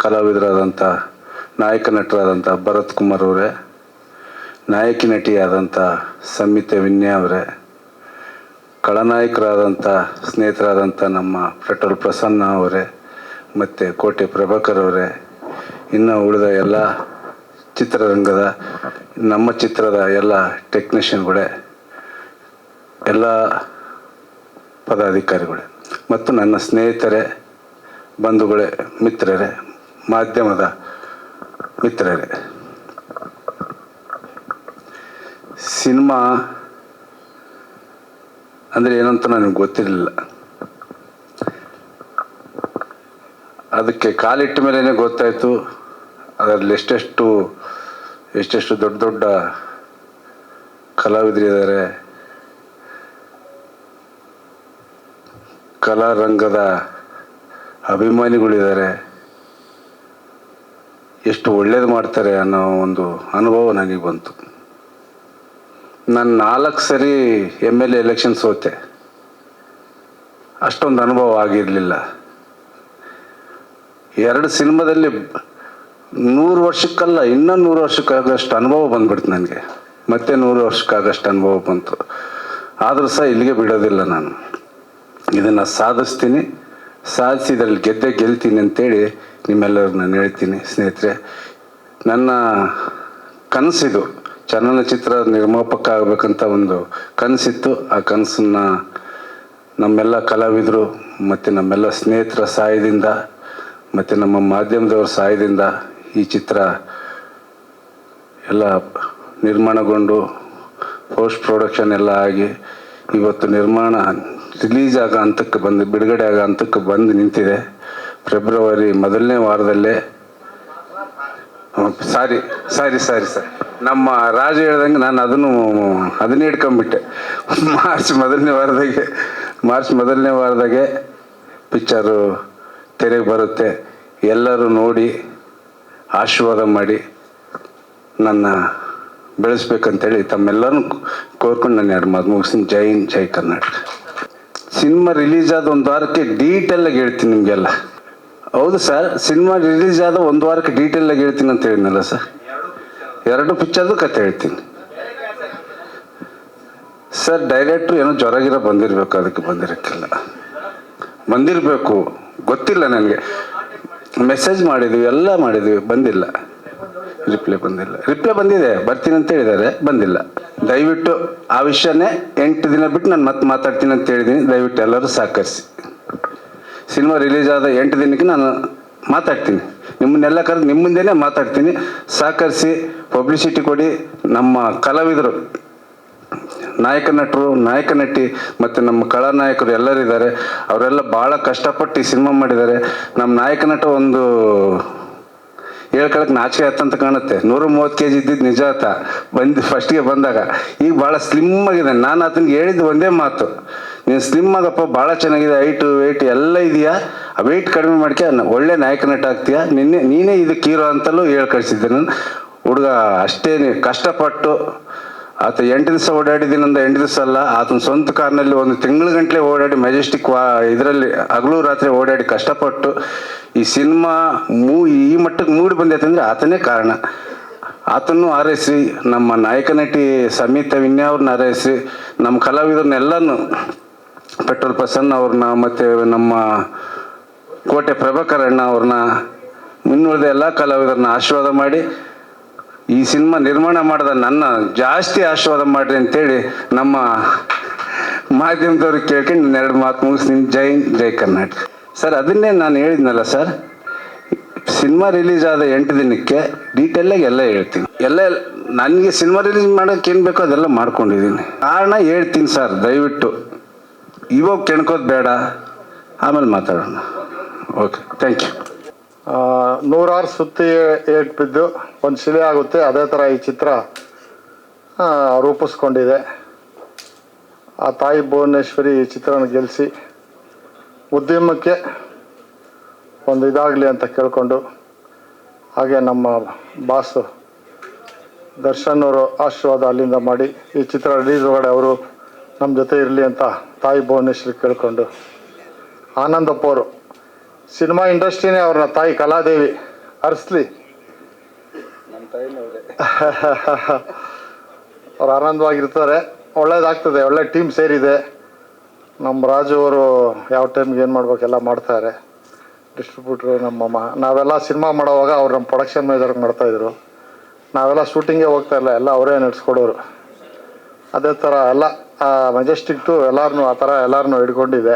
Speaker 11: ಕಲಾವಿದರಾದಂಥ ನಾಯಕ ನಟರಾದಂಥ ಭರತ್ ಕುಮಾರ್ ಅವರೇ, ನಾಯಕಿ ನಟಿಯಾದಂಥ ಸಂಹಿತೆ ವಿನ್ಯಾ ಅವರೇ, ಖಳನಾಯಕರಾದಂಥ ಸ್ನೇಹಿತರಾದಂಥ ನಮ್ಮ ಪೆಟ್ರೋಲ್ ಪ್ರಸನ್ನ ಅವರೇ, ಮತ್ತು ಕೋಟೆ ಪ್ರಭಾಕರ್ ಅವರೇ, ಇನ್ನು ಉಳಿದ ಎಲ್ಲ ಚಿತ್ರರಂಗದ ನಮ್ಮ ಚಿತ್ರದ ಎಲ್ಲ ಟೆಕ್ನಿಷಿಯನ್ಗಳೇ, ಎಲ್ಲ ಪದಾಧಿಕಾರಿಗಳೇ ಮತ್ತು ನನ್ನ ಸ್ನೇಹಿತರೇ, ಬಂಧುಗಳೇ, ಮಿತ್ರರೇ, ಮಾಧ್ಯಮದ ಮಿತ್ರರೇ, ಸಿನಿಮಾ ಅಂದರೆ ಏನಂತ ನನಗೆ ಗೊತ್ತಿರಲಿಲ್ಲ. ಅದಕ್ಕೆ ಕಾಲಿಟ್ಟ ಮೇಲೇ ಗೊತ್ತಾಯಿತು ಅದರಲ್ಲಿ ಎಷ್ಟೆಷ್ಟು ದೊಡ್ಡ ದೊಡ್ಡ ಕಲಾವಿದರಿದ್ದಾರೆ, ಕಲಾರಂಗದ ಅಭಿಮಾನಿಗಳಿದ್ದಾರೆ, ಎಷ್ಟು ಒಳ್ಳೇದು ಮಾಡ್ತಾರೆ ಅನ್ನೋ ಒಂದು ಅನುಭವ ನನಗೆ ಬಂತು. ನಾನು 4 ಸರಿ MLA ಎಲೆಕ್ಷನ್ ಸೋತೆ, ಅಷ್ಟೊಂದು ಅನುಭವ ಆಗಿರಲಿಲ್ಲ. 2 ಸಿನಿಮಾದಲ್ಲಿ 100 ವರ್ಷಕ್ಕಲ್ಲ ಇನ್ನೂ 100 ವರ್ಷಕ್ಕಾಗಷ್ಟು ಅನುಭವ ಬಂದ್ಬಿಡ್ತು ನನಗೆ. ಮತ್ತೆ 100 ವರ್ಷಕ್ಕಾಗಷ್ಟು ಅನುಭವ ಬಂತು. ಆದರೂ ಸಹ ಇಲ್ಲಿಗೆ ಬಿಡೋದಿಲ್ಲ. ನಾನು ಇದನ್ನು ಸಾಧಿಸ್ತೀನಿ, ಸಾಧಿಸಿ ಇದರಲ್ಲಿ ಗೆಲ್ತೀನಿ ಅಂತೇಳಿ ನಿಮ್ಮೆಲ್ಲರೂ ನಾನು ಹೇಳ್ತೀನಿ. ಸ್ನೇಹಿತರೆ, ನನ್ನ ಕನಸಿದು ಚಲನಚಿತ್ರ ನಿರ್ಮಾಪಕ ಆಗಬೇಕಂತ ಒಂದು ಕನಸಿತ್ತು. ಆ ಕನಸನ್ನು ನಮ್ಮೆಲ್ಲ ಕಲಾವಿದರು ಮತ್ತು ನಮ್ಮೆಲ್ಲ ಸ್ನೇಹಿತರ ಸಹಾಯದಿಂದ ಮತ್ತು ನಮ್ಮ ಮಾಧ್ಯಮದವ್ರ ಸಹಾಯದಿಂದ ಈ ಚಿತ್ರ ಎಲ್ಲ ನಿರ್ಮಾಣಗೊಂಡು ಪೋಸ್ಟ್ ಪ್ರೊಡಕ್ಷನ್ ಎಲ್ಲ ಆಗಿ ಇವತ್ತು ರಿಲೀಸ್ ಆಗೋ ಹಂತಕ್ಕೆ ಬಿಡುಗಡೆ ಆಗೋ ಹಂತಕ್ಕೆ ಬಂದು ನಿಂತಿದೆ. ಫೆಬ್ರವರಿ ಮೊದಲನೇ ವಾರದಲ್ಲೇ ಸಾರಿ ನಮ್ಮ ರಾಜು ಹೇಳ್ದಂಗೆ ನಾನು ಅದನ್ನೇ ಹಿಡ್ಕೊಂಬಿಟ್ಟೆ. ಮಾರ್ಚ್ ಮೊದಲನೇ ವಾರದಾಗೆ ಪಿಕ್ಚರು ತೆರೆಗೆ ಬರುತ್ತೆ. ಎಲ್ಲರೂ ನೋಡಿ ಆಶೀರ್ವಾದ ಮಾಡಿ ನನ್ನ ಬೆಳೆಸ್ಬೇಕಂತೇಳಿ ತಮ್ಮೆಲ್ಲರೂ ಕೋರ್ಕೊಂಡು ನಾನು 2 ಮಾತು ಮುಗಿಸ್ತೀನಿ. ಜೈ ಹಿಂದ್, ಜೈ ಕರ್ನಾಟಕ. ಸಿನಿಮಾ ರಿಲೀಸ್ ಆದ 1 ವಾರಕ್ಕೆ ಡೀಟೇಲಾಗಿ ಹೇಳ್ತೀನಿ ನಿಮಗೆಲ್ಲ. ಹೌದು ಸರ್, ಸಿನಿಮಾ ರಿಲೀಸ್ ಆದ 1 ವಾರಕ್ಕೆ ಡೀಟೇಲಾಗಿ ಹೇಳ್ತೀನಿ ಅಂತ ಹೇಳಿದ್ನಲ್ಲ ಸರ್. 2 ಪಿಕ್ಚರ್ದು ಕತೆ ಹೇಳ್ತೀನಿ ಸರ್. ಡೈರೆಕ್ಟ್ರು ಏನೋ ಜ್ವರಗಿರ ಬಂದಿರಬೇಕು, ಅದಕ್ಕೆ ಬಂದಿರಬೇಕು ಗೊತ್ತಿಲ್ಲ ನನಗೆ. ಮೆಸೇಜ್ ಮಾಡಿದ್ವಿ, ಎಲ್ಲ ಮಾಡಿದ್ವಿ, ಬಂದಿಲ್ಲ. ರಿಪ್ಲೈ ಬಂದಿದೆ, ಬರ್ತೀನಿ ಅಂತ ಹೇಳಿದ್ದಾರೆ, ಬಂದಿಲ್ಲ. ದಯವಿಟ್ಟು ಆ ವಿಷಯನೇ 8 ದಿನ ಬಿಟ್ಟು ನಾನು ಮತ್ತೆ ಮಾತಾಡ್ತೀನಿ ಅಂತ ಹೇಳಿದ್ದೀನಿ. ದಯವಿಟ್ಟು ಎಲ್ಲರೂ ಸಹಕರಿಸಿ. ಸಿನಿಮಾ ರಿಲೀಸ್ ಆದ 8 ದಿನಕ್ಕೆ ನಾನು ಮಾತಾಡ್ತೀನಿ, ನಿಮ್ಮನ್ನೆಲ್ಲ ಕರೆದು ನಿಮ್ಮ ಮುಂದೆನೇ ಮಾತಾಡ್ತೀನಿ. ಸಹಕರಿಸಿ, ಪಬ್ಲಿಸಿಟಿ ಕೊಡಿ. ನಮ್ಮ ಕಲಾವಿದರು, ನಾಯಕ ನಟರು, ನಾಯಕ ನಟಿ ಮತ್ತು ನಮ್ಮ ಕಳಾನಾಯಕರು ಎಲ್ಲರಿದ್ದಾರೆ. ಅವರೆಲ್ಲ ಭಾಳ ಕಷ್ಟಪಟ್ಟು ಈ ಸಿನಿಮಾ ಮಾಡಿದ್ದಾರೆ. ನಮ್ಮ ನಾಯಕ ನಟ ಒಂದು ಹೇಳ್ಕೊಳಕ್ಕೆ ನಾಚಿಕೆ ಆಯ್ತಂತ ಕಾಣುತ್ತೆ. 130 kg ಇದ್ದಿದ್ದು ನಿಜ ಫಸ್ಟಿಗೆ ಬಂದಾಗ. ಈಗ ಭಾಳ ಸ್ಲಿಮ್ ಆಗಿದೆ. ನಾನು ಅದನ್ನ ಹೇಳಿದ್ದು ಒಂದೇ ಮಾತು, ನೀನು ಸ್ಲಿಮ್ ಆಗಪ್ಪ, ಭಾಳ ಚೆನ್ನಾಗಿದೆ, ಹೈಟು ವೆಯ್ಟ್ ಎಲ್ಲ ಇದೆಯಾ, ಆ ವೆಯ್ಟ್ ಕಡಿಮೆ ಮಾಡ್ಕೆ ಒಳ್ಳೆ ನಾಯಕ ನಟ ಆಗ್ತೀಯ, ನೀನೇ ಇದಕ್ಕೆ ಹೀರೋ ಅಂತಲೂ ಹೇಳಿ ಕಳಿಸಿದ್ದೆ ನಾನು. ಹುಡುಗ ಅಷ್ಟೇ ಕಷ್ಟಪಟ್ಟು ಆತ 8 ದಿವಸ ಓಡಾಡಿದ್ದೀನಂದ 8 ದಿವಸ ಅಲ್ಲ, ಆತನ ಸ್ವಂತ ಕಾರ್ನಲ್ಲಿ 1 ತಿಂಗಳ ಗಂಟಲೆ ಓಡಾಡಿ ಮೆಜೆಸ್ಟಿಕ್ ಇದರಲ್ಲಿ ಹಗಲು ರಾತ್ರಿ ಓಡಾಡಿ ಕಷ್ಟಪಟ್ಟು ಈ ಸಿನಿಮಾ ಈ ಮಟ್ಟಕ್ಕೆ ಮೂಡಿ ಬಂದೈತೆ ಅಂದರೆ ಆತನೇ ಕಾರಣ. ಆತನ್ನು ಹಾರೈಸಿ, ನಮ್ಮ ನಾಯಕ ನಟಿ ಸಮಿತಾ ವಿನ್ಯಾ ಅವ್ರನ್ನ ಹಾರೈಸಿ, ನಮ್ಮ ಕಲಾವಿದರನ್ನೆಲ್ಲನೂ ಪೆಟ್ರೋಲ್ ಪ್ರಸನ್ನ ಅವ್ರನ್ನ ಮತ್ತು ನಮ್ಮ ಕೋಟೆ ಪ್ರಭಾಕರ್ ಅಣ್ಣ ಅವ್ರನ್ನ ಇನ್ನುಳಿದ ಎಲ್ಲ ಕಲಾವಿದರನ್ನ ಆಶೀರ್ವಾದ ಮಾಡಿ ಈ ಸಿನಿಮಾ ನಿರ್ಮಾಣ ಮಾಡಿದ ನನ್ನ ಜಾಸ್ತಿ ಆಶೀರ್ವಾದ ಮಾಡಿರಿ ಅಂತೇಳಿ ನಮ್ಮ ಮಾಧ್ಯಮದವ್ರಿಗೆ ಕೇಳ್ಕೊಂಡು 2 ಮಾತು ಮುಗಿಸ್ತೀನಿ. ಜೈ ಕರ್ನಾಟಕ. ಸರ್, ಅದನ್ನೇ ನಾನು ಹೇಳಿದ್ನಲ್ಲ ಸರ್, ಸಿನಿಮಾ ರಿಲೀಸ್ ಆದ 8 ದಿನಕ್ಕೆ ಡೀಟೇಲಾಗಿ ಎಲ್ಲ ಹೇಳ್ತೀನಿ. ಎಲ್ಲ ನನಗೆ ಸಿನಿಮಾ ರಿಲೀಸ್ ಮಾಡೋಕ್ಕೆ ಏನು ಬೇಕೋ ಅದೆಲ್ಲ ಮಾಡ್ಕೊಂಡಿದ್ದೀನಿ. ಕಾರಣ ಹೇಳ್ತೀನಿ ಸರ್, ದಯವಿಟ್ಟು ಇವಾಗ ಕೆಣ್ಕೋದು ಬೇಡ, ಆಮೇಲೆ ಮಾತಾಡೋಣ. Okay, thank you.
Speaker 12: 100 ಸುತ್ತಿ ಏಟ್ ಬಿದ್ದು ಒಂದು ಶಿಲೆ ಆಗುತ್ತೆ. ಅದೇ ಥರ ಈ ಚಿತ್ರ ರೂಪಿಸ್ಕೊಂಡಿದೆ. ಆ ತಾಯಿ ಭುವನೇಶ್ವರಿ ಈ ಚಿತ್ರನ ಗೆಲ್ಲಿಸಿ ಉದ್ಯಮಕ್ಕೆ ಒಂದು ಇದಾಗಲಿ ಅಂತ ಕೇಳಿಕೊಂಡು, ಹಾಗೆ ನಮ್ಮ ಬಾಸು ದರ್ಶನ್ ಅವರು ಆಶೀರ್ವಾದ ಅಲ್ಲಿಂದ ಮಾಡಿ ಈ ಚಿತ್ರ ರಿಲೀಸ್ ಒಳಗಡೆ ಅವರು ನಮ್ಮ ಜೊತೆ ಇರಲಿ ಅಂತ ತಾಯಿ ಭುವನೇಶ್ವರಿ ಕೇಳಿಕೊಂಡು, ಆನಂದಪ್ಪ ಅವರು ಸಿನಿಮಾ ಇಂಡಸ್ಟ್ರಿನೇ ಅವ್ರನ್ನ ತಾಯಿ ಕಲಾದೇವಿ ಹರಿಸ್ಲಿ, ಅವ್ರು ಆನಂದವಾಗಿರ್ತಾರೆ. ಒಳ್ಳೇದಾಗ್ತದೆ, ಒಳ್ಳೆ ಟೀಮ್ ಸೇರಿದೆ. ನಮ್ಮ ರಾಜು ಅವರು ಯಾವ ಟೈಮ್ಗೆ ಏನು ಮಾಡ್ಬೇಕೆಲ್ಲ ಮಾಡ್ತಾರೆ. ಡಿಸ್ಟ್ರಿಬ್ಯೂಟ್ರು ನಾವೆಲ್ಲ ಸಿನಿಮಾ ಮಾಡೋವಾಗ ಅವ್ರು ನಮ್ಮ ಪ್ರೊಡಕ್ಷನ್ ಮ್ಯಾನೇಜರ್ಗೆ ಮಾಡ್ತಾಯಿದ್ರು. ನಾವೆಲ್ಲ ಶೂಟಿಂಗೇ ಹೋಗ್ತಾಯಿಲ್ಲ, ಎಲ್ಲ ಅವರೇ ನಡೆಸ್ಕೊಡೋರು. ಅದೇ ಥರ ಎಲ್ಲ ಮೆಜೆಸ್ಟಿಕ್ ಟು ಎಲ್ಲರನ್ನೂ ಆ ಥರ ಎಲ್ಲರನ್ನೂ ಹಿಡ್ಕೊಂಡಿದೆ.